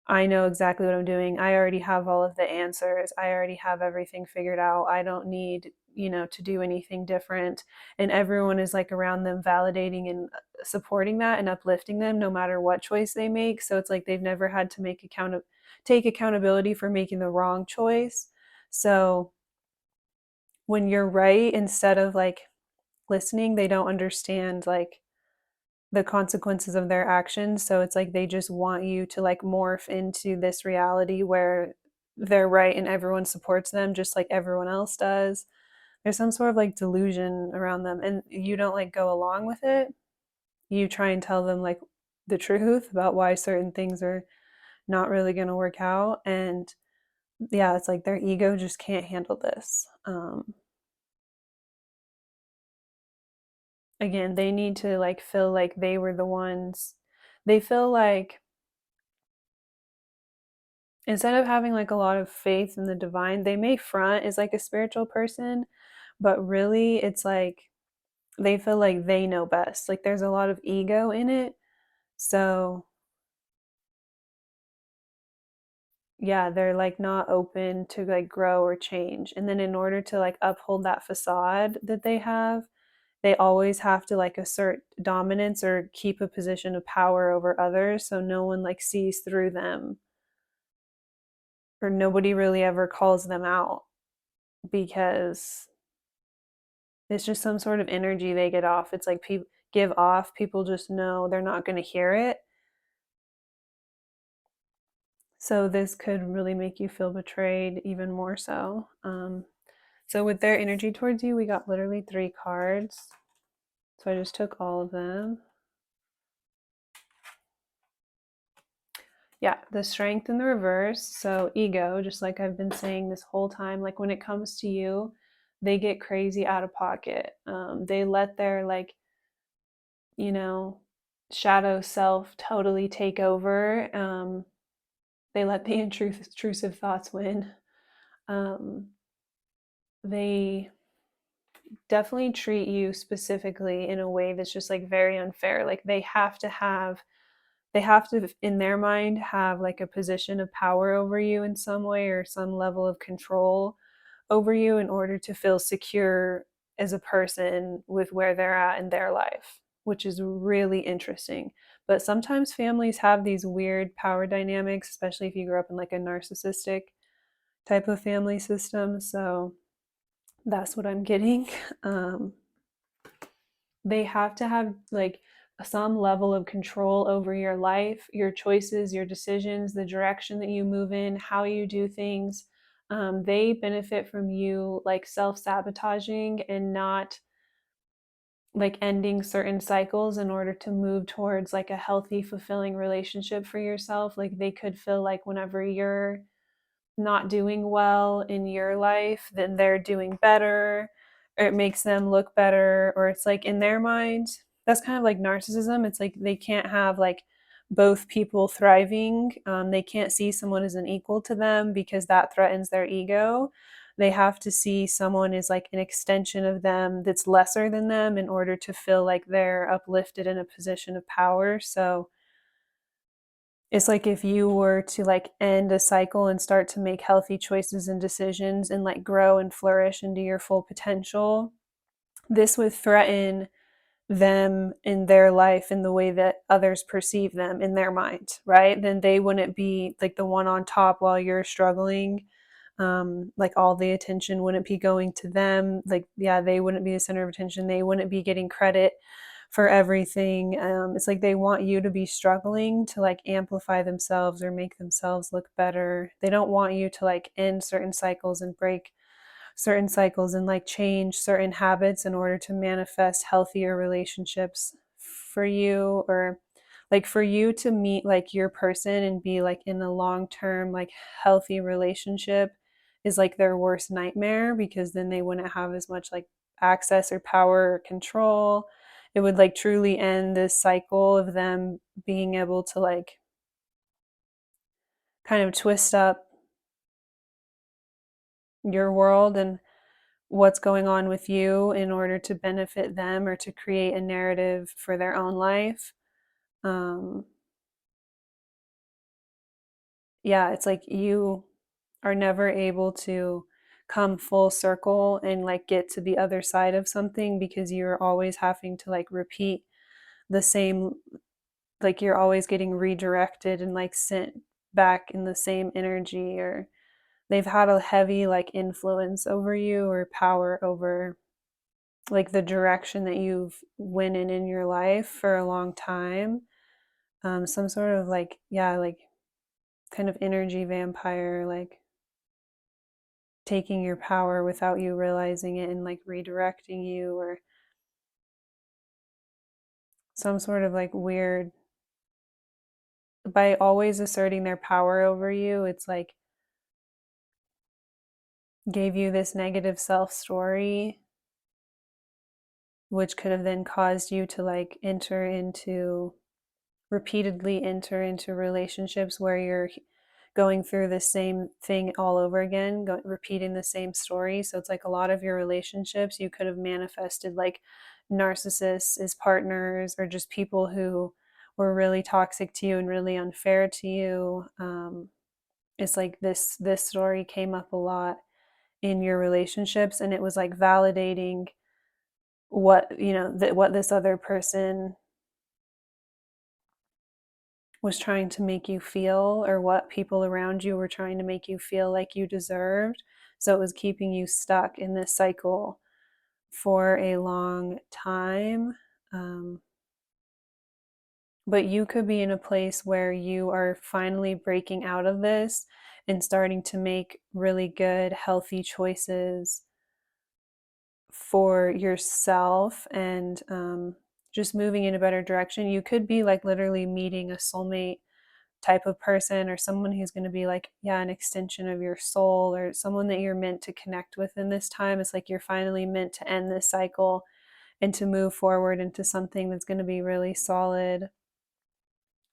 I know exactly what I'm doing. I already have all of the answers. I already have everything figured out. I don't need, to do anything different. And everyone is like around them validating and supporting that and uplifting them no matter what choice they make. So it's like they've never had to take accountability for making the wrong choice. So when you're right, instead of like listening, they don't understand like the consequences of their actions. So it's like they just want you to like morph into this reality where they're right and everyone supports them just like everyone else does. There's some sort of like delusion around them, and you don't like go along with it. You try and tell them like the truth about why certain things are not really going to work out. And yeah, it's like their ego just can't handle this. Again, they need to like feel like they were the ones. They feel like instead of having like a lot of faith in the divine, they may front as like a spiritual person, but really it's like they feel like they know best. Like there's a lot of ego in it. So yeah, they're like not open to like grow or change. And then in order to like uphold that facade that they have, they always have to like assert dominance or keep a position of power over others so no one like sees through them, or nobody really ever calls them out, because it's just some sort of energy they get off. It's like people give off, people just know they're not going to hear it. So this could really make you feel betrayed even more so. So with their energy towards you, we got literally three cards. So I just took all of them. Yeah, the Strength in the reverse. So ego, just like I've been saying this whole time, like when it comes to you, they get crazy out of pocket. They let their like, you know, shadow self totally take over. They let the intrusive thoughts win. Um, they definitely treat you specifically in a way that's just like very unfair. Like they have to in their mind have like a position of power over you in some way or some level of control over you in order to feel secure as a person with where they're at in their life, which is really interesting. But sometimes families have these weird power dynamics, especially if you grew up in like a narcissistic type of family system. So that's what I'm getting. Um, they have to have like some level of control over your life, your choices, your decisions, the direction that you move in, how you do things. They benefit from you like self sabotaging and not like ending certain cycles in order to move towards like a healthy, fulfilling relationship for yourself. Like they could feel like whenever you're not doing well in your life, then they're doing better, or it makes them look better, or it's like in their mind, that's kind of like narcissism. It's like they can't have like both people thriving. They can't see someone as an equal to them because that threatens their ego. They have to see someone as like an extension of them that's lesser than them in order to feel like they're uplifted in a position of power. So it's like if you were to like end a cycle and start to make healthy choices and decisions and like grow and flourish into your full potential, this would threaten them in their life in the way that others perceive them in their mind, right? Then they wouldn't be like the one on top while you're struggling. Like all the attention wouldn't be going to them. Like, yeah, they wouldn't be the center of attention. They wouldn't be getting credit for everything. It's like they want you to be struggling to like amplify themselves or make themselves look better. They don't want you to like end certain cycles and break certain cycles and like change certain habits in order to manifest healthier relationships for you, or like for you to meet like your person and be like in a long-term like healthy relationship is like their worst nightmare, because then they wouldn't have as much like access or power or control. It would like truly end this cycle of them being able to like kind of twist up your world and what's going on with you in order to benefit them or to create a narrative for their own life. Um, yeah, it's like you are never able to come full circle and like get to the other side of something because you're always having to like repeat the same, like you're always getting redirected and like sent back in the same energy, or they've had a heavy like influence over you or power over like the direction that you've went in your life for a long time. Some sort of like, yeah, like kind of energy vampire, like taking your power without you realizing it and like redirecting you, or some sort of like weird, by always asserting their power over you, it's like gave you this negative self story, which could have then caused you to like repeatedly enter into relationships where you're going through the same thing all over again, repeating the same story. So it's like a lot of your relationships, you could have manifested like narcissists as partners, or just people who were really toxic to you and really unfair to you. It's like this story came up a lot in your relationships, and it was like validating what that what this other person was trying to make you feel, or what people around you were trying to make you feel like you deserved. So it was keeping you stuck in this cycle for a long time. Um, but you could be in a place where you are finally breaking out of this and starting to make really good, healthy choices for yourself and just moving in a better direction. You could be like literally meeting a soulmate type of person, or someone who's going to be like, yeah, an extension of your soul, or someone that you're meant to connect with in this time. It's like you're finally meant to end this cycle and to move forward into something that's going to be really solid,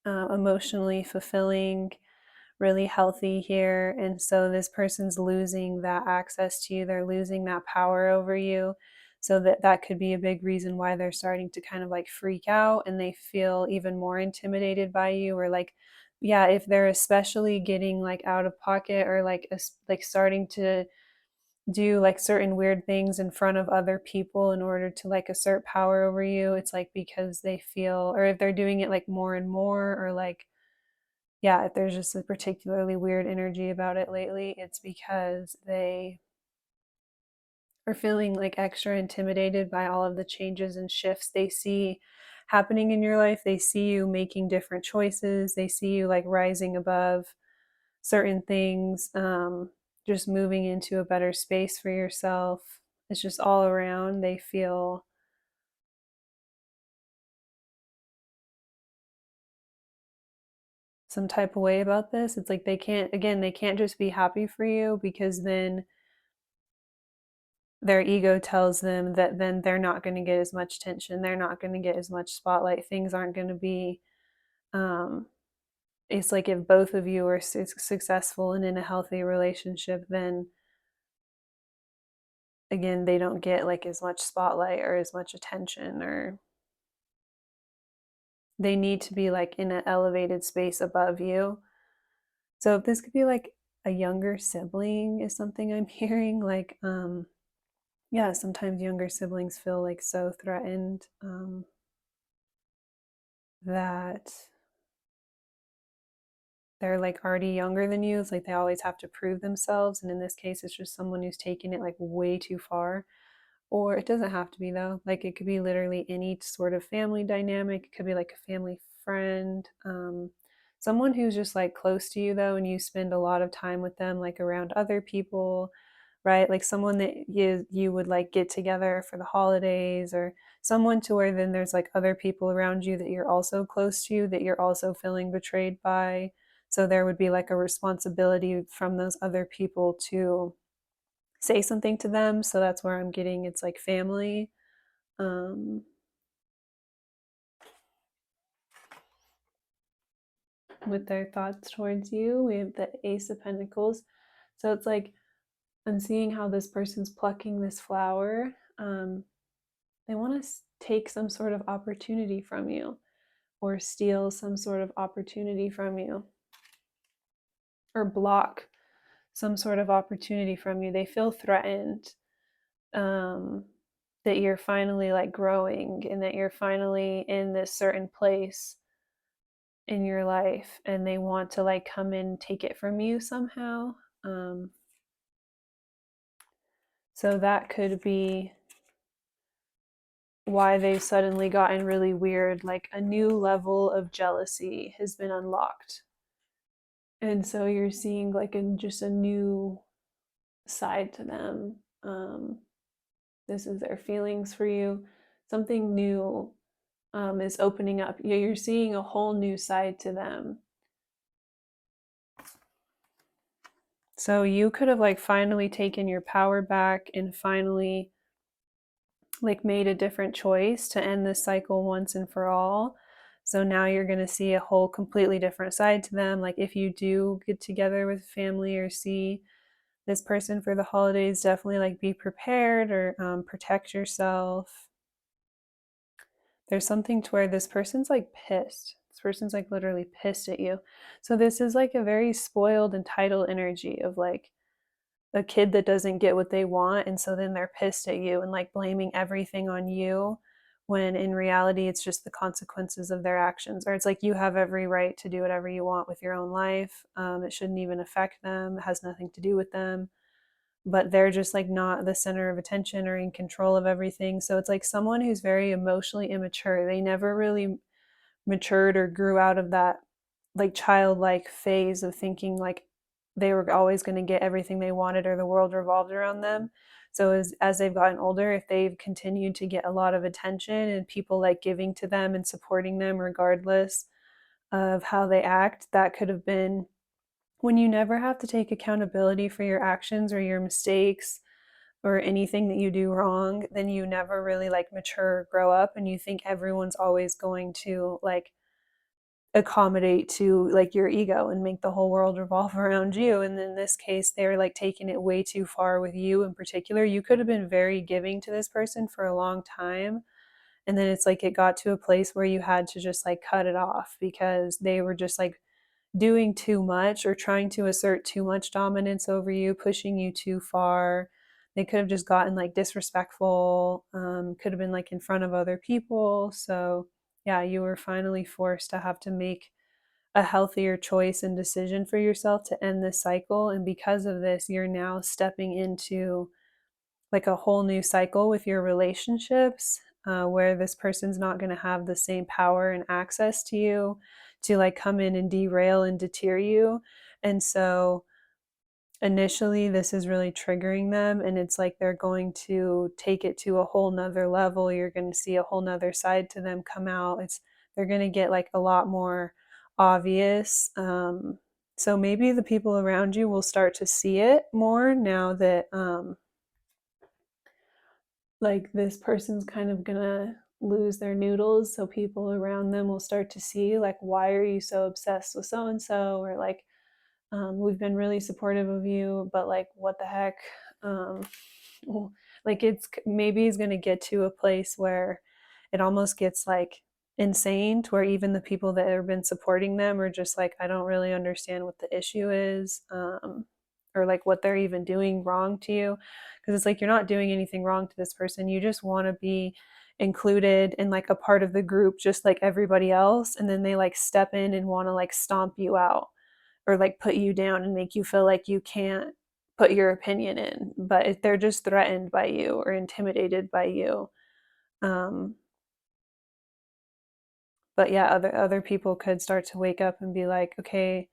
emotionally fulfilling, really healthy here. And so this person's losing that access to you, they're losing that power over you. So that could be a big reason why they're starting to kind of like freak out, and they feel even more intimidated by you, or like, yeah, if they're especially getting like out of pocket, or like starting to do like certain weird things in front of other people in order to like assert power over you, it's like because they feel, or if they're doing it like more and more, or like, yeah, if there's just a particularly weird energy about it lately, it's because they are feeling like extra intimidated by all of the changes and shifts they see happening in your life. They see you making different choices, they see you like rising above certain things, just moving into a better space for yourself. It's just all around, they feel some type of way about this. It's like they can't, again, they can't just be happy for you, because then their ego tells them that then they're not going to get as much attention, they're not going to get as much spotlight, things aren't going to be, um, it's like if both of you are successful and in a healthy relationship, then again, they don't get like as much spotlight or as much attention, or they need to be like in an elevated space above you. So if this could be like a younger sibling is something I'm hearing, like, yeah, sometimes younger siblings feel like so threatened, that they're like already younger than you. It's like they always have to prove themselves. And in this case, it's just someone who's taking it like way too far. Or it doesn't have to be though. Like it could be literally any sort of family dynamic. It could be like a family friend, someone who's just like close to you though, and you spend a lot of time with them, like around other people, right? Like someone that you would like get together for the holidays, or someone to where then there's like other people around you that you're also close to, that you're also feeling betrayed by. So there would be like a responsibility from those other people to say something to them. So that's where I'm getting, it's like family. Um, with their thoughts towards you, we have the Ace of Pentacles. So it's like I'm seeing how this person's plucking this flower. They want to take some sort of opportunity from you, or steal some sort of opportunity from you, or block some sort of opportunity from you. They feel threatened, um, that you're finally like growing, and that you're finally in this certain place in your life, and they want to like come in and take it from you somehow. Um, so that could be why they've suddenly gotten really weird, like a new level of jealousy has been unlocked. And so you're seeing like just a new side to them. This is their feelings for you. Something new, is opening up. You're seeing a whole new side to them. So you could have like finally taken your power back and finally like made a different choice to end this cycle once and for all. So now you're going to see a whole completely different side to them. Like if you do get together with family or see this person for the holidays, definitely like be prepared, or protect yourself. There's something to where this person's like pissed. This person's like literally pissed at you. So this is like a very spoiled, entitled energy of like a kid that doesn't get what they want, and so then they're pissed at you and like blaming everything on you, when in reality it's just the consequences of their actions. Or it's like you have every right to do whatever you want with your own life. It shouldn't even affect them, it has nothing to do with them, but they're just like not the center of attention or in control of everything. So it's like someone who's very emotionally immature. They never really matured or grew out of that like childlike phase of thinking like they were always going to get everything they wanted, or the world revolved around them. So as they've gotten older, if they've continued to get a lot of attention and people like giving to them and supporting them regardless of how they act, that could have been when you never have to take accountability for your actions or your mistakes or anything that you do wrong, then you never really like mature or grow up, and you think everyone's always going to like accommodate to like your ego and make the whole world revolve around you. And in this case, they're like taking it way too far with you in particular. You could have been very giving to this person for a long time, and then it's like it got to a place where you had to just like cut it off because they were just like doing too much or trying to assert too much dominance over you, pushing you too far. They could have just gotten like disrespectful, could have been like in front of other people. So yeah, you were finally forced to have to make a healthier choice and decision for yourself to end this cycle. And because of this, you're now stepping into like a whole new cycle with your relationships, where this person's not going to have the same power and access to you to like come in and derail and deter you. And so initially this is really triggering them, and it's like they're going to take it to a whole nother level. You're going to see a whole nother side to them come out. They're going to get like a lot more obvious. So maybe the people around you will start to see it more now that like this person's kind of gonna lose their noodles, so people around them will start to see like, why are you so obsessed with so and so, or like, we've been really supportive of you, but like what the heck. um, like it's going to get to a place where it almost gets like insane, to where even the people that have been supporting them are just like, I don't really understand what the issue is, or like what they're even doing wrong to you. Because it's like you're not doing anything wrong to this person, you just want to be included in like a part of the group just like everybody else, and then they like step in and want to like stomp you out or like put you down and make you feel like you can't put your opinion in, but if they're just threatened by you or intimidated by you. um but yeah, other people could start to wake up and be like, okay,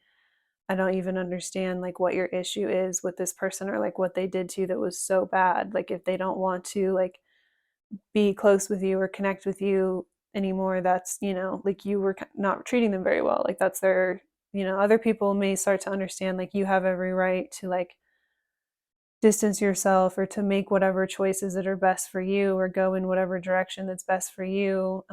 I don't even understand like what your issue is with this person, or like what they did to you that was so bad. Like if they don't want to like be close with you or connect with you anymore, that's, like you were not treating them very well, like that's their, other people may start to understand like you have every right to like distance yourself or to make whatever choices that are best for you or go in whatever direction that's best for you.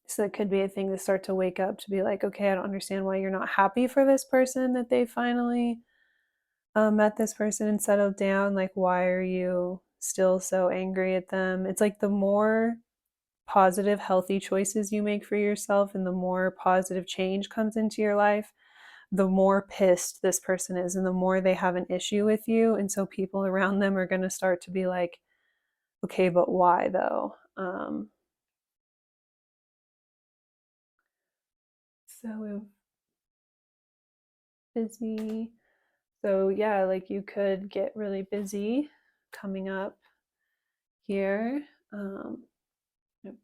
So it could be a thing to start to wake up to be like, okay, I don't understand why you're not happy for this person that they finally met this person and settled down. Like, why are you still so angry at them? It's like the more positive, healthy choices you make for yourself and the more positive change comes into your life, the more pissed this person is and the more they have an issue with you. And so people around them are going to start to be like, okay, but why though? So busy. So yeah, like you could get really busy coming up here.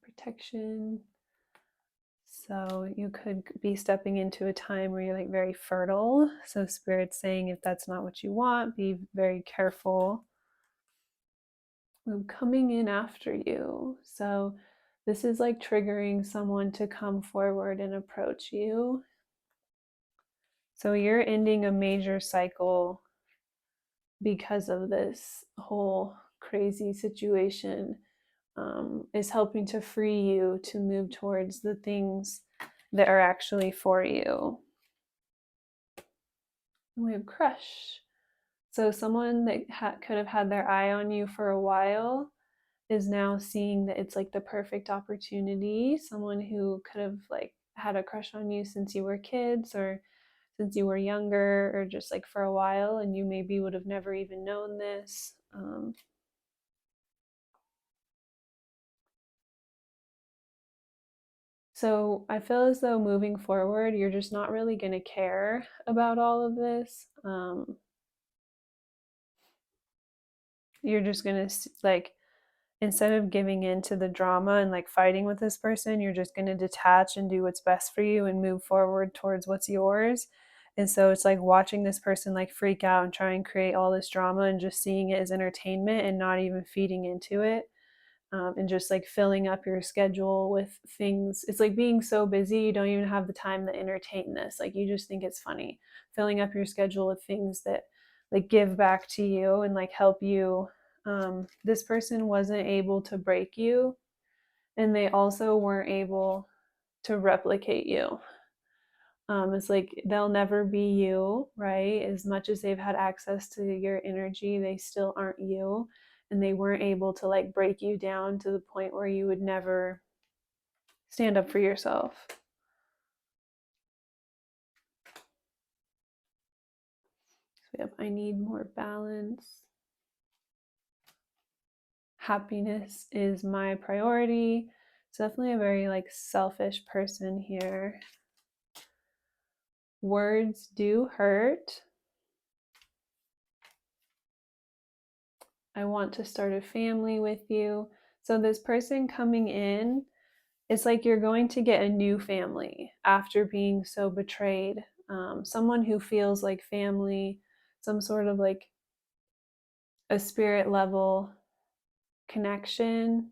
Protection. So you could be stepping into a time where you're like very fertile. So Spirit's saying if that's not what you want, be very careful. I'm coming in after you. So this is like triggering someone to come forward and approach you. So you're ending a major cycle because of this whole crazy situation, is helping to free you to move towards the things that are actually for you. We have crush. So someone that could have had their eye on you for a while is now seeing that it's like the perfect opportunity. Someone who could have like had a crush on you since you were kids or since you were younger or just like for a while, and you maybe would have never even known this. So I feel as though moving forward, you're just not really going to care about all of this. You're just going to like, instead of giving in to the drama and like fighting with this person, you're just going to detach and do what's best for you and move forward towards what's yours. And so it's like watching this person like freak out and try and create all this drama and just seeing it as entertainment and not even feeding into it. And just like filling up your schedule with things. It's like being so busy, you don't even have the time to entertain this. Like you just think it's funny. Filling up your schedule with things that like give back to you and like help you. This person wasn't able to break you, and they also weren't able to replicate you. It's like they'll never be you, right? As much as they've had access to your energy, they still aren't you. And they weren't able to like break you down to the point where you would never stand up for yourself. So we have, I need more balance. Happiness is my priority. It's definitely a very like selfish person here. Words do hurt. I want to start a family with you. So this person coming in, it's like you're going to get a new family after being so betrayed. Someone who feels like family, some sort of like a spirit level connection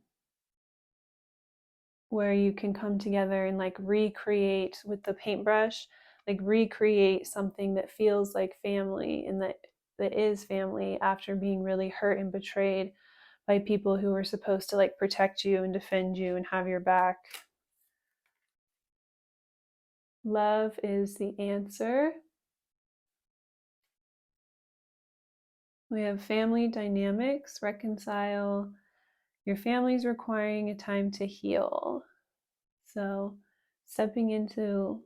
where you can come together and like recreate with the paintbrush, like recreate something that feels like family and that is family after being really hurt and betrayed by people who were supposed to like protect you and defend you and have your back. Love is the answer. We have family dynamics, reconcile. Your family's requiring a time to heal. So stepping into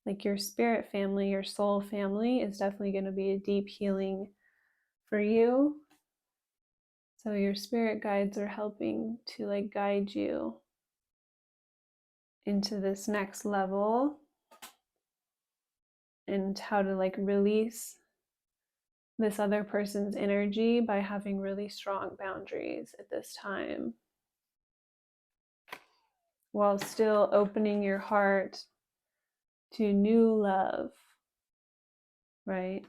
like your spirit family, your soul family is definitely going to be a deep healing for you. So your spirit guides are helping to like guide you into this next level and how to like release this other person's energy by having really strong boundaries at this time, while still opening your heart to new love, right?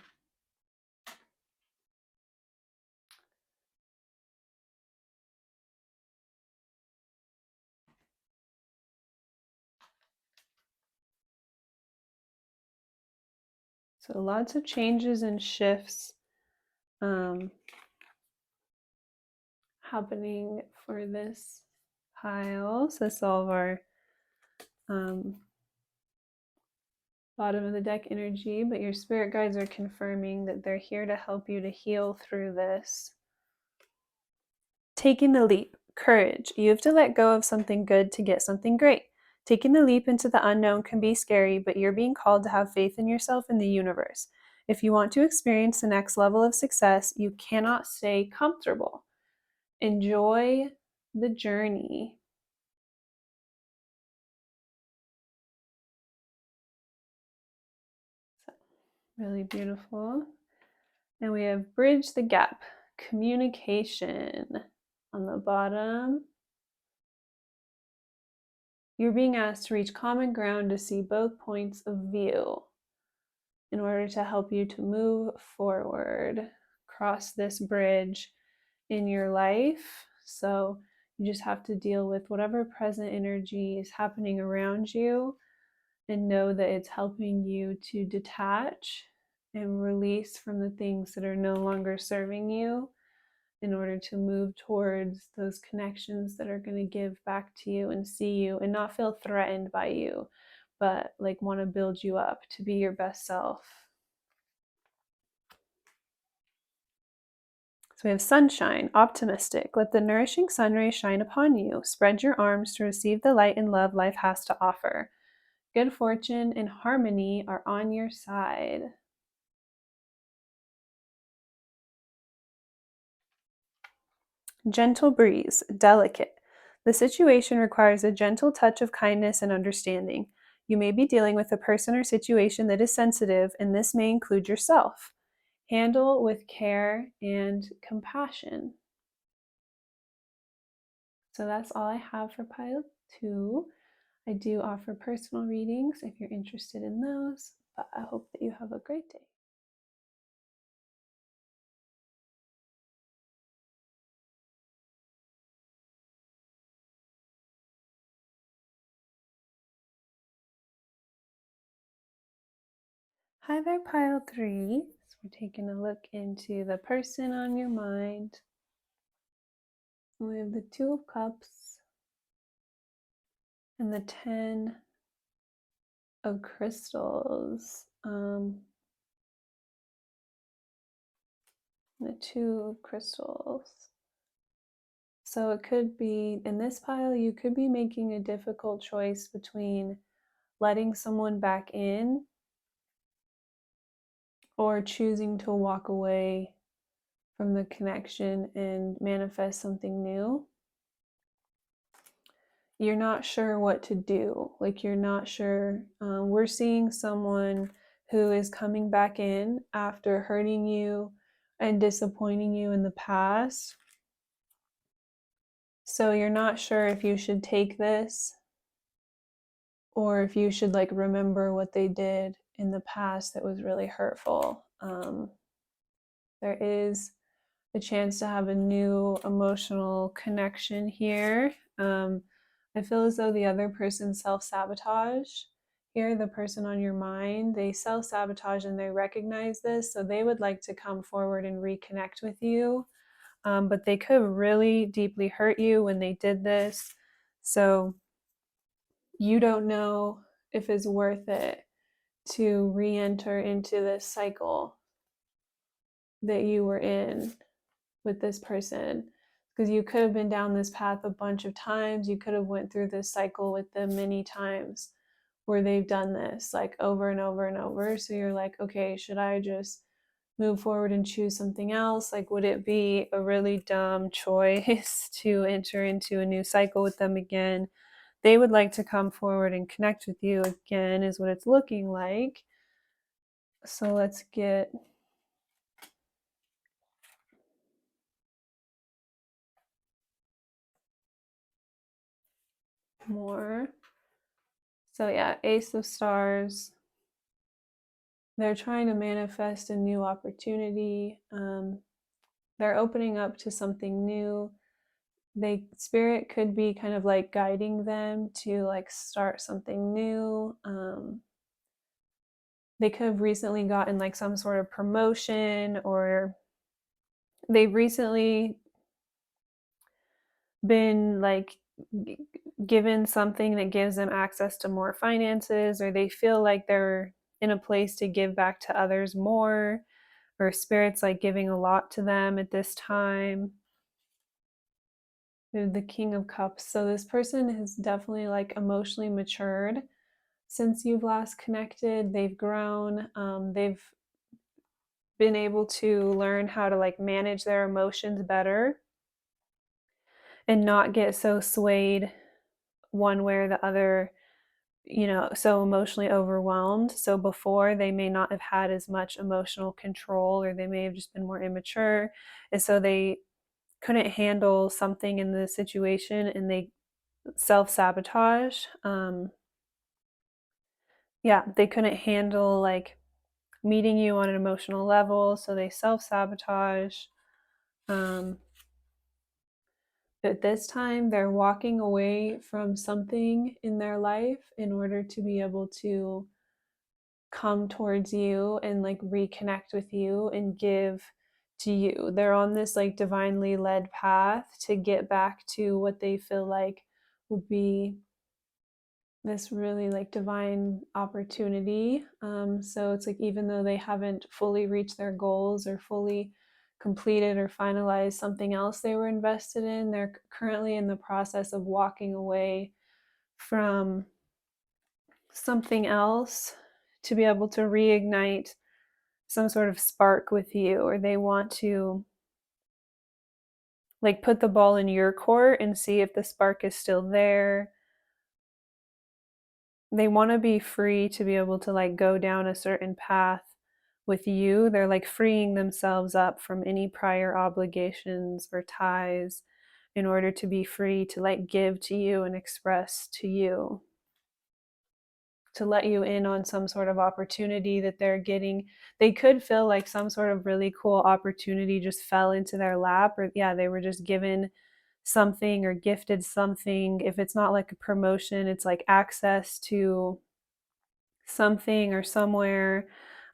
So lots of changes and shifts happening for this pile. So that's all of our bottom of the deck energy, but your spirit guides are confirming that they're here to help you to heal through this. Taking the leap, courage. You have to let go of something good to get something great. Taking the leap into the unknown can be scary, but you're being called to have faith in yourself and the universe. If you want to experience the next level of success, you cannot stay comfortable. Enjoy the journey. So, really beautiful. And we have bridge the gap, communication on the bottom. You're being asked to reach common ground to see both points of view in order to help you to move forward, cross this bridge in your life. So you just have to deal with whatever present energy is happening around you and know that it's helping you to detach and release from the things that are no longer serving you in order to move towards those connections that are going to give back to you and see you and not feel threatened by you, but like want to build you up to be your best self. So we have sunshine, optimistic. Let the nourishing sun rays shine upon you. Spread your arms to receive the light and love life has to offer. Good fortune and harmony are on your side. Gentle breeze, delicate. The situation requires a gentle touch of kindness and understanding. You may be dealing with a person or situation that is sensitive, and this may include yourself. Handle with care and compassion. So that's all I have for pile 2. I do offer personal readings if you're interested in those, But I hope that you have a great day. Hi there, pile 3. So we're taking a look into the person on your mind. We have the 2 of Cups and the 10 of Crystals. The 2 of Crystals. So it could be, in this pile, you could be making a difficult choice between letting someone back in or choosing to walk away from the connection and manifest something new. You're not sure what to do. Like, you're not sure. We're seeing someone who is coming back in after hurting you and disappointing you in the past. So you're not sure if you should take this or if you should like remember what they did in the past that was really hurtful. There is a chance to have a new emotional connection here. I feel as though the other person self-sabotage here, the person on your mind, they self-sabotage and they recognize this, so they would like to come forward and reconnect with you, but they could really deeply hurt you when they did this, so you don't know if it's worth it to re-enter into this cycle that you were in with this person, because you could have been down this path a bunch of times. You could have went through this cycle with them many times where they've done this like over and over and over. So you're like, okay, should I just move forward and choose something else? Like, would it be a really dumb choice to enter into a new cycle with them again? They would like to come forward and connect with you again, is what it's looking like. So let's get more. So yeah, Ace of Stars. They're trying to manifest a new opportunity. They're opening up to something new. Spirit could be kind of like guiding them to like start something new. They could have recently gotten like some sort of promotion, or they've recently been like given something that gives them access to more finances, or they feel like they're in a place to give back to others more, or spirit's like giving a lot to them at this time. The King of Cups. So this person has definitely like emotionally matured since you've last connected. They've grown. They've been able to learn how to like manage their emotions better and not get so swayed one way or the other, so emotionally overwhelmed. So before, they may not have had as much emotional control, or they may have just been more immature, and so they couldn't handle something in the situation and they self-sabotage. They couldn't handle like meeting you on an emotional level, so they self-sabotage. But this time they're walking away from something in their life in order to be able to come towards you and like reconnect with you and give to you. They're on this like divinely led path to get back to what they feel like would be this really like divine opportunity. So it's like, even though they haven't fully reached their goals or fully completed or finalized something else they were invested in, they're currently in the process of walking away from something else to be able to reignite some sort of spark with you, or they want to like put the ball in your court and see if the spark is still there. They want to be free to be able to like go down a certain path with you. They're like freeing themselves up from any prior obligations or ties in order to be free to like give to you and express to you. to let you in on some sort of opportunity that they're getting. They could feel like some sort of really cool opportunity just fell into their lap, or yeah, they were just given something or gifted something. If it's not like a promotion, it's like access to something or somewhere.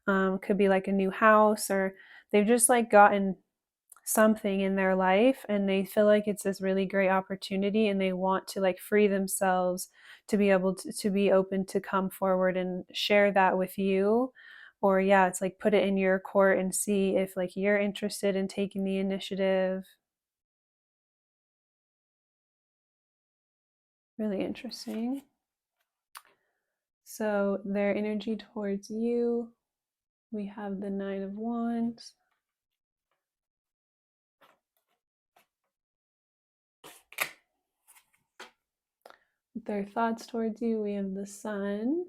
Could be like a new house, or they've just like gotten something in their life and they feel like it's this really great opportunity and they want to like free themselves to be able to be open to come forward and share that with you. Or yeah, it's like put it in your court and see if like you're interested in taking the initiative. Really interesting. So their energy towards you, we have the Nine of Wands. Their thoughts towards you, we have the Sun.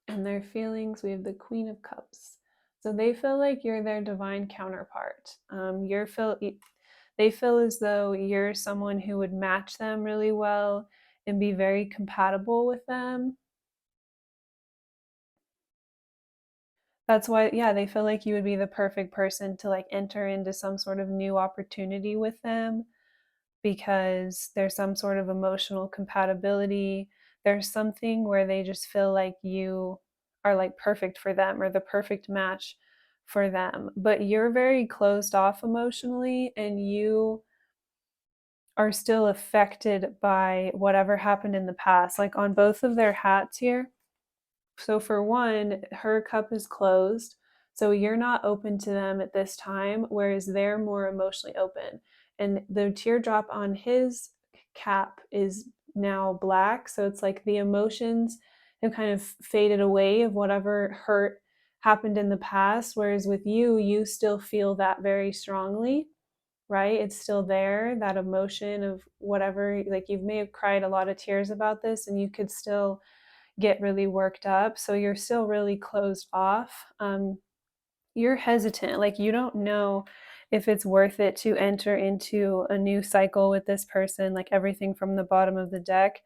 And their feelings, we have the Queen of Cups. So they feel like you're their divine counterpart. They feel as though you're someone who would match them really well and be very compatible with them. That's why, yeah, they feel like you would be the perfect person to like enter into some sort of new opportunity with them, because there's some sort of emotional compatibility. There's something where they just feel like you are like perfect for them or the perfect match for them. But you're very closed off emotionally and you are still affected by whatever happened in the past. Like on both of their hats here, so for one, her cup is closed. So you're not open to them at this time, whereas they're more emotionally open. And the teardrop on his cap is now black. So it's like the emotions have kind of faded away of whatever hurt happened in the past. Whereas with you, you still feel that very strongly, right? It's still there, that emotion of whatever, like you may have cried a lot of tears about this and you could still get really worked up. So you're still really closed off. You're hesitant. Like you don't know if it's worth it to enter into a new cycle with this person, like everything from the bottom of the deck.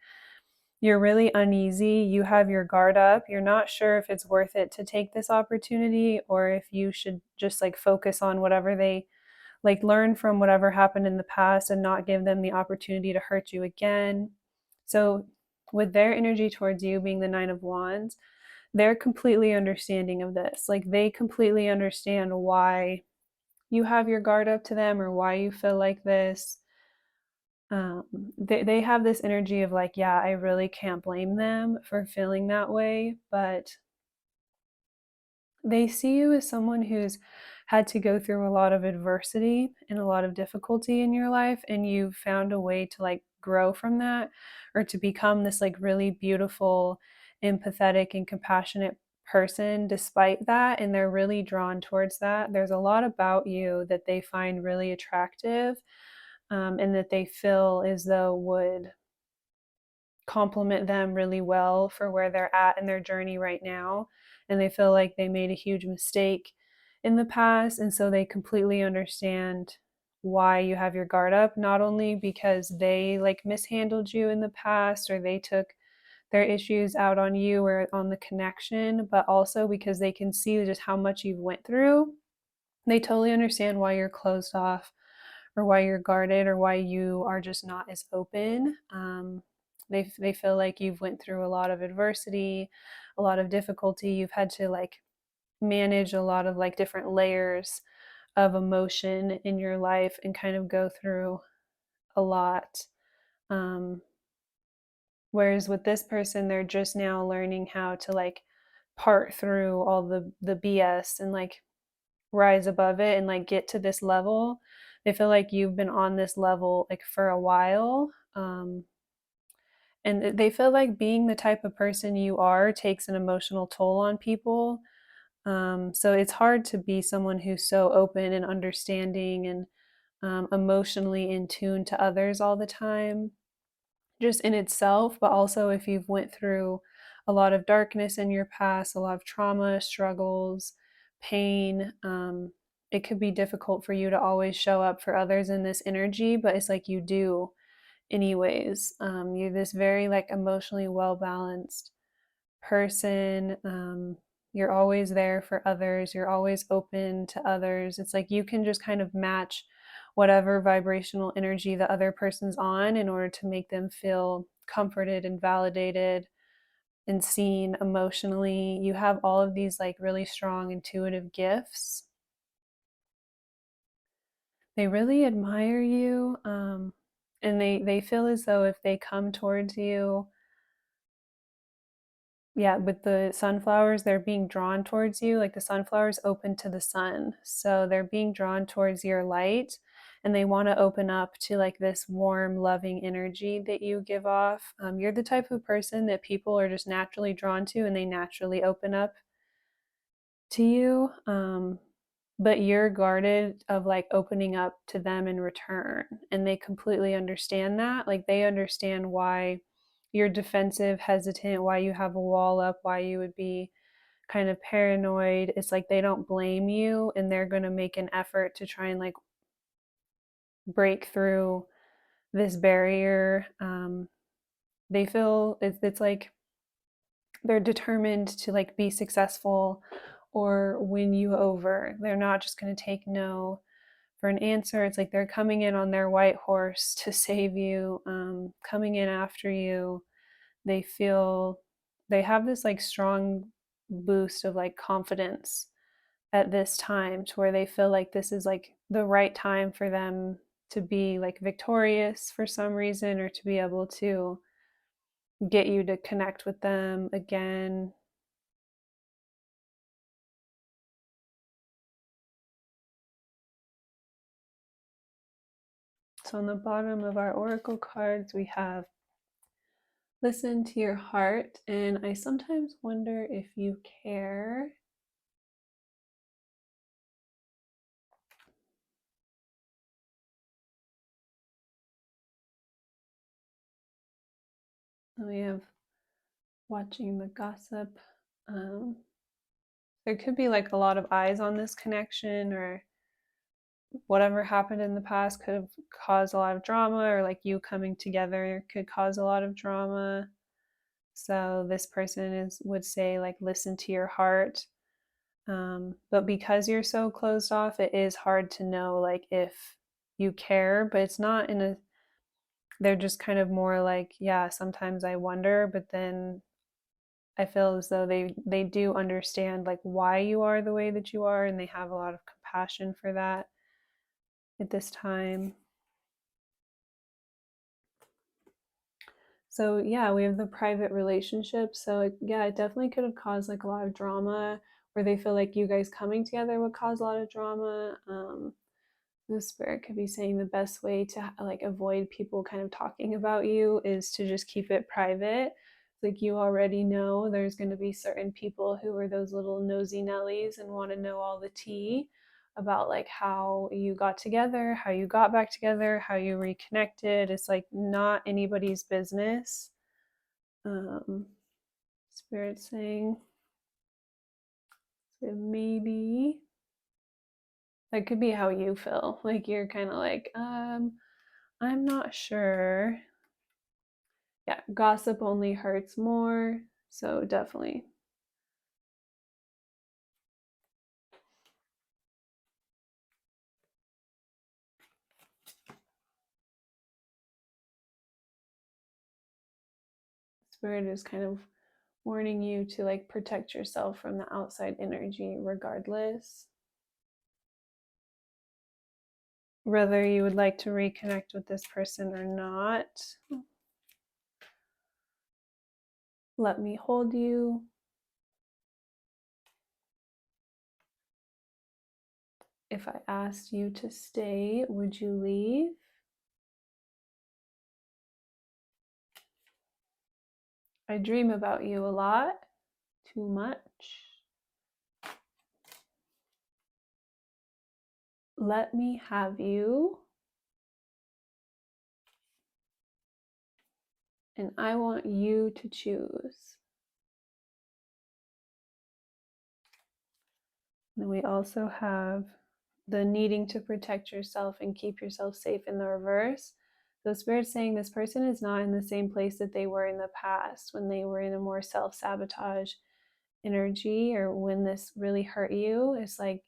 You're really uneasy. You have your guard up. You're not sure if it's worth it to take this opportunity or if you should just like focus on whatever they like learn from whatever happened in the past and not give them the opportunity to hurt you again. So, with their energy towards you being the Nine of Wands, they're completely understanding of this. Like, they completely understand why you have your guard up to them or why you feel like this. They have this energy of, like, yeah, I really can't blame them for feeling that way, but they see you as someone who's had to go through a lot of adversity and a lot of difficulty in your life, and you've found a way to like grow from that or to become this like really beautiful, empathetic, and compassionate person despite that. And they're really drawn towards that. There's a lot about you that they find really attractive, and that they feel as though would complement them really well for where they're at in their journey right now. And they feel like they made a huge mistake in the past. And so they completely understand why you have your guard up, not only because they like mishandled you in the past or they took their issues out on you or on the connection, but also because they can see just how much you've went through. They totally understand why you're closed off or why you're guarded or why you are just not as open. They feel like you've went through a lot of adversity, a lot of difficulty. You've had to like manage a lot of like different layers of emotion in your life and kind of go through a lot. Um, Whereas with this person, they're just now learning how to like part through all the BS and like rise above it and like get to this level. They feel like you've been on this level like for a while. And they feel like being the type of person you are takes an emotional toll on people. So it's hard to be someone who's so open and understanding and emotionally in tune to others all the time, just in itself, but also if you've went through a lot of darkness in your past, a lot of trauma, struggles, pain. It could be difficult for you to always show up for others in this energy, but it's like you do. anyways. You're this very like emotionally well balanced person. You're always there for others. You're always open to others. It's like you can just kind of match whatever vibrational energy the other person's on in order to make them feel comforted and validated and seen emotionally. You have all of these like really strong intuitive gifts. They really admire you, and they feel as though if they come towards you, yeah, with the sunflowers, they're being drawn towards you. Like the sunflowers open to the sun, so they're being drawn towards your light, and they want to open up to like this warm, loving energy that you give off. You're the type of person that people are just naturally drawn to, and they naturally open up to you. But you're guarded of like opening up to them in return, and they completely understand that. Like they understand why you're defensive, hesitant, why you have a wall up, why you would be kind of paranoid. It's like they don't blame you, and they're going to make an effort to try and like break through this barrier. They feel it's like they're determined to like be successful or win you over. They're not just going to take no for an answer. It's like they're coming in on their white horse to save you, coming in after you. They feel they have this like strong boost of like confidence at this time to where they feel like this is like the right time for them to be like victorious for some reason, or to be able to get you to connect with them again. So on the bottom of our oracle cards, we have listen to your heart, and I sometimes wonder if you care. And we have watching the gossip. Um, there could be like a lot of eyes on this connection, or whatever happened in the past could have caused a lot of drama, or like you coming together could cause a lot of drama. So this person is would say like listen to your heart. But because you're so closed off, it is hard to know like if you care, but it's not in a, they're just kind of more like, yeah, sometimes I wonder, but then I feel as though they do understand like why you are the way that you are, and they have a lot of compassion for that at this time. So yeah, we have the private relationship. So yeah, it definitely could have caused like a lot of drama, where they feel like you guys coming together would cause a lot of drama. The spirit could be saying the best way to like avoid people kind of talking about you is to just keep it private. Like you already know there's going to be certain people who are those little nosy Nellies and want to know all the tea about like how you got together, how you got back together, how you reconnected. It's like not anybody's business. um Spirit saying, so maybe that could be how you feel, like you're kind of like, I'm not sure. Yeah, gossip only hurts more. So definitely. Spirit is kind of warning you to like protect yourself from the outside energy regardless. Whether you would like to reconnect with this person or not. Let me hold you. If I asked you to stay, would you leave? I dream about you a lot. Too much. Let me have you. And I want you to choose. And we also have the needing to protect yourself and keep yourself safe in the reverse. So Spirit's saying this person is not in the same place that they were in the past when they were in a more self-sabotage energy, or when this really hurt you. It's like,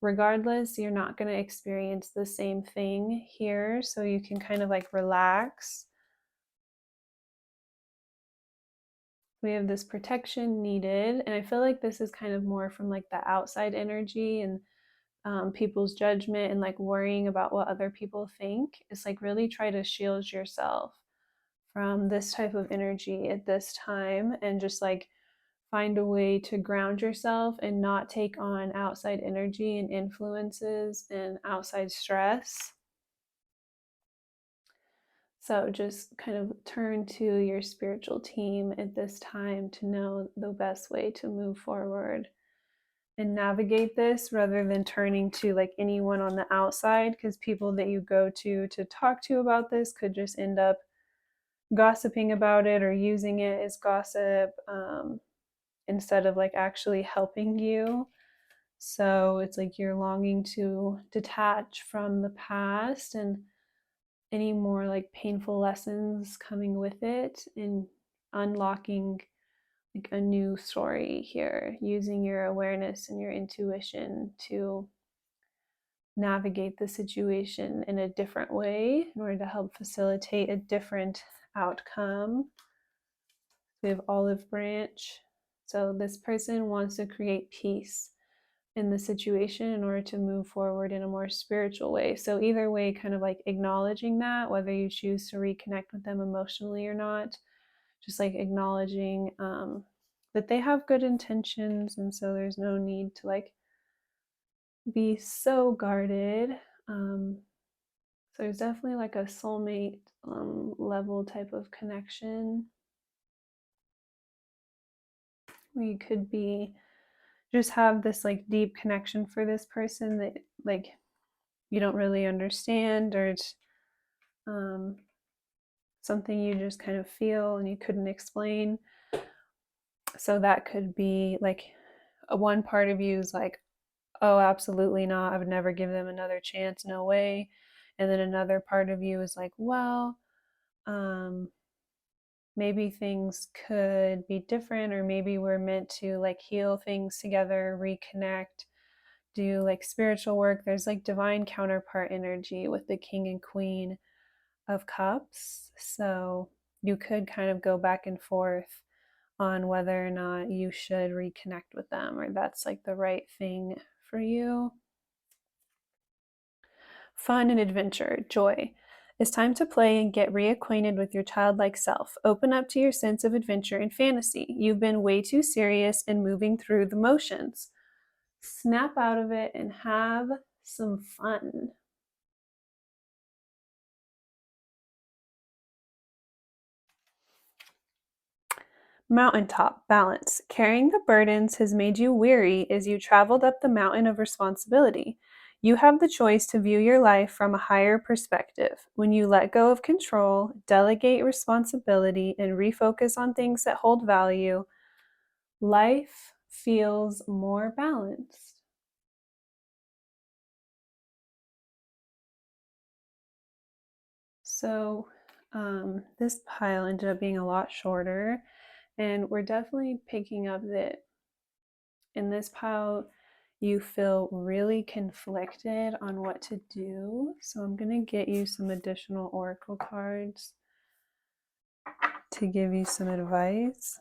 regardless, you're not going to experience the same thing here. So you can kind of like relax. We have this protection needed. And I feel like this is kind of more from like the outside energy and people's judgment and like worrying about what other people think. It's like really try to shield yourself from this type of energy at this time, and just like find a way to ground yourself and not take on outside energy and influences and outside stress. So just kind of turn to your spiritual team at this time to know the best way to move forward and navigate this, rather than turning to like anyone on the outside, because people that you go to talk to about this could just end up gossiping about it or using it as gossip, instead of like actually helping you. So it's like you're longing to detach from the past and any more like painful lessons coming with it, and unlocking like a new story here, using your awareness and your intuition to navigate the situation in a different way in order to help facilitate a different outcome. We have olive branch. So this person wants to create peace in the situation in order to move forward in a more spiritual way. So either way, kind of like acknowledging that, whether you choose to reconnect with them emotionally or not, just like acknowledging that they have good intentions, and so there's no need to like be so guarded. So there's definitely like a soulmate level type of connection where you could be just have this like deep connection for this person that like you don't really understand, or it's something you just kind of feel and you couldn't explain. So that could be like one part of you is like, oh, absolutely not, I would never give them another chance, no way. And then another part of you is like, well, maybe things could be different, or maybe we're meant to like heal things together, reconnect, do like spiritual work. There's like divine counterpart energy with the King and Queen of Cups. So you could kind of go back and forth on whether or not you should reconnect with them, or that's like the right thing for you. Fun and adventure, joy. It's time to play and get reacquainted with your childlike self. Open up to your sense of adventure and fantasy. You've been way too serious and moving through the motions. Snap out of it and have some fun. Mountaintop, balance. Carrying the burdens has made you weary as you traveled up the mountain of responsibility. You have the choice to view your life from a higher perspective. When you let go of control, delegate responsibility, and refocus on things that hold value, life feels more balanced. So this pile ended up being a lot shorter, and we're definitely picking up that in this pile you feel really conflicted on what to do. So I'm going to get you some additional oracle cards to give you some advice.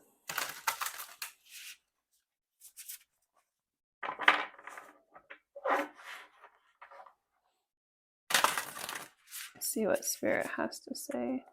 Let's see what Spirit has to say.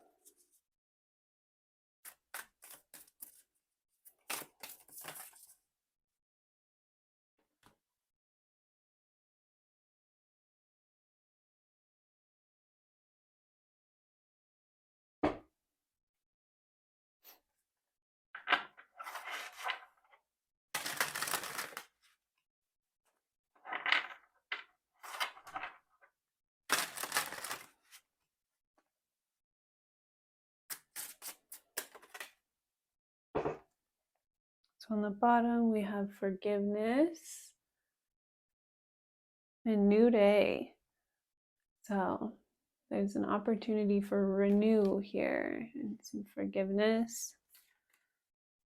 So on the bottom we have forgiveness and new day. So There's an opportunity for renew here and some forgiveness.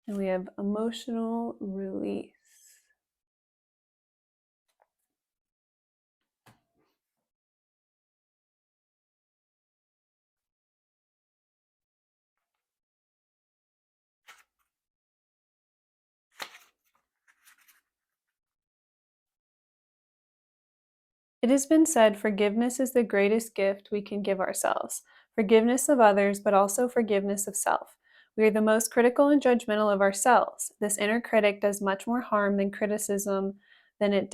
And we have emotional release. It has been said forgiveness is the greatest gift we can give ourselves. Forgiveness of others, but also forgiveness of self. We are the most critical and judgmental of ourselves. This inner critic does much more harm than criticism than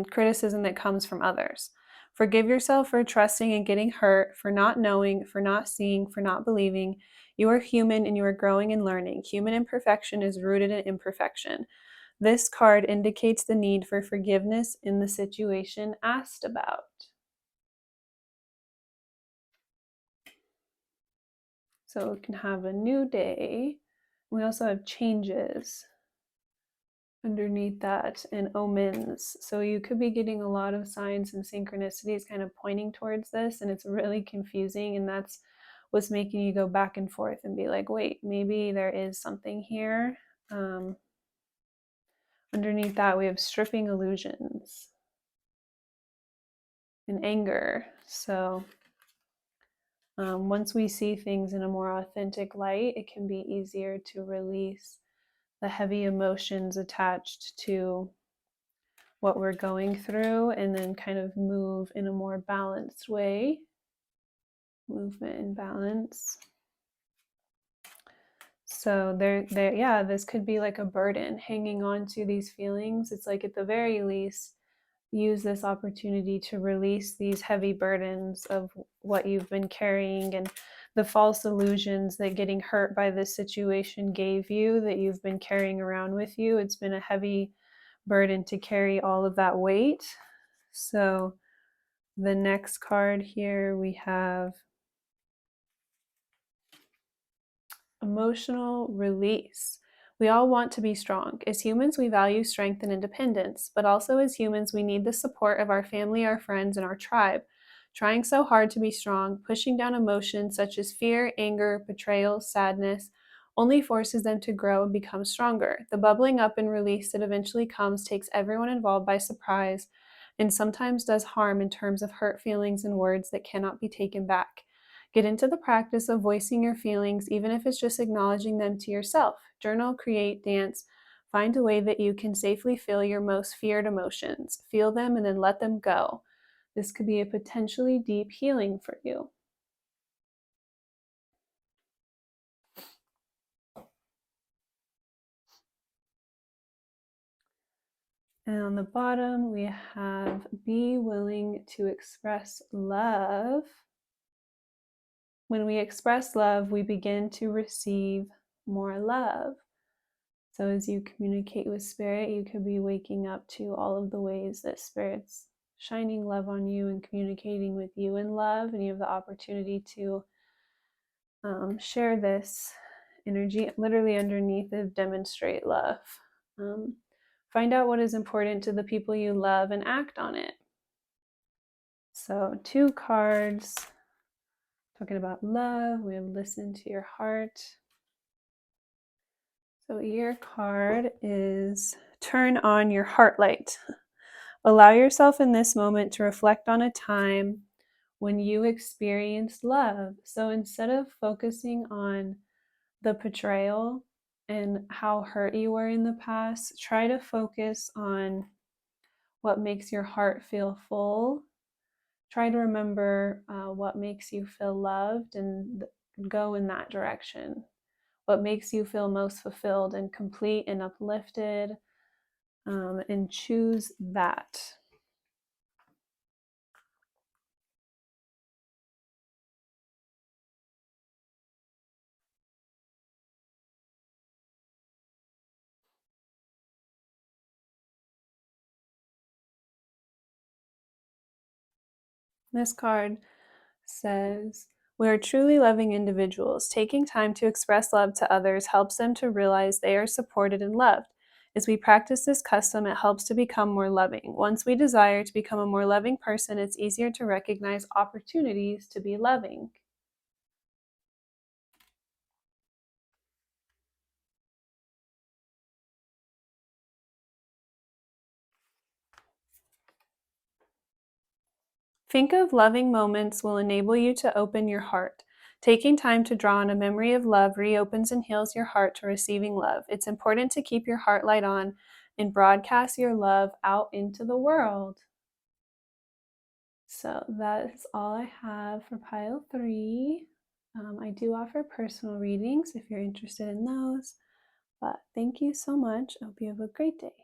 criticism that comes from others. Forgive yourself for trusting and getting hurt, for not knowing, for not seeing, for not believing. You are human and you are growing and learning. Human imperfection is rooted in imperfection. This card indicates the need for forgiveness in the situation asked about. So it can have a new day. We also have changes underneath that and omens. So you could be getting a lot of signs and synchronicities kind of pointing towards this, and it's really confusing. And that's what's making you go back and forth and be like, wait, maybe there is something here. Underneath that, we have stripping illusions and anger. So once we see things in a more authentic light, it can be easier to release the heavy emotions attached to what we're going through and then kind of move in a more balanced way. Movement and balance. So yeah, this could be like a burden hanging on to these feelings. It's like at the very least, use this opportunity to release these heavy burdens of what you've been carrying and the false illusions that getting hurt by this situation gave you that you've been carrying around with you. It's been a heavy burden to carry all of that weight. So the next card here we have emotional release. We all want to be strong. As humans, we value strength and independence, but also as humans, we need the support of our family, our friends, and our tribe. Trying so hard to be strong, pushing down emotions such as fear, anger, betrayal, sadness, only forces them to grow and become stronger. The bubbling up and release that eventually comes takes everyone involved by surprise and sometimes does harm in terms of hurt feelings and words that cannot be taken back. Get into the practice of voicing your feelings, even if it's just acknowledging them to yourself. Journal, create, dance. Find a way that you can safely feel your most feared emotions. Feel them and then let them go. This could be a potentially deep healing for you. And on the bottom, we have be willing to express love. When we express love, we begin to receive more love. So as you communicate with Spirit, you could be waking up to all of the ways that Spirit's shining love on you and communicating with you in love, and you have the opportunity to share this energy literally underneath of demonstrate love. Find out what is important to the people you love and act on it. So 2 cards talking about love. We have listen to your heart. So your card is turn on your heart light. Allow yourself in this moment to reflect on a time when you experienced love. So instead of focusing on the betrayal and how hurt you were in the past, try to focus on what makes your heart feel full. Try to remember what makes you feel loved and go in that direction. What makes you feel most fulfilled and complete and uplifted, and choose that. This card says, we are truly loving individuals. Taking time to express love to others helps them to realize they are supported and loved. As we practice this custom, it helps to become more loving. Once we desire to become a more loving person, it's easier to recognize opportunities to be loving. Think of loving moments will enable you to open your heart. Taking time to draw on a memory of love reopens and heals your heart to receiving love. It's important to keep your heart light on and broadcast your love out into the world. So that is all I have for pile 3. I do offer personal readings if you're interested in those. But thank you so much. I hope you have a great day.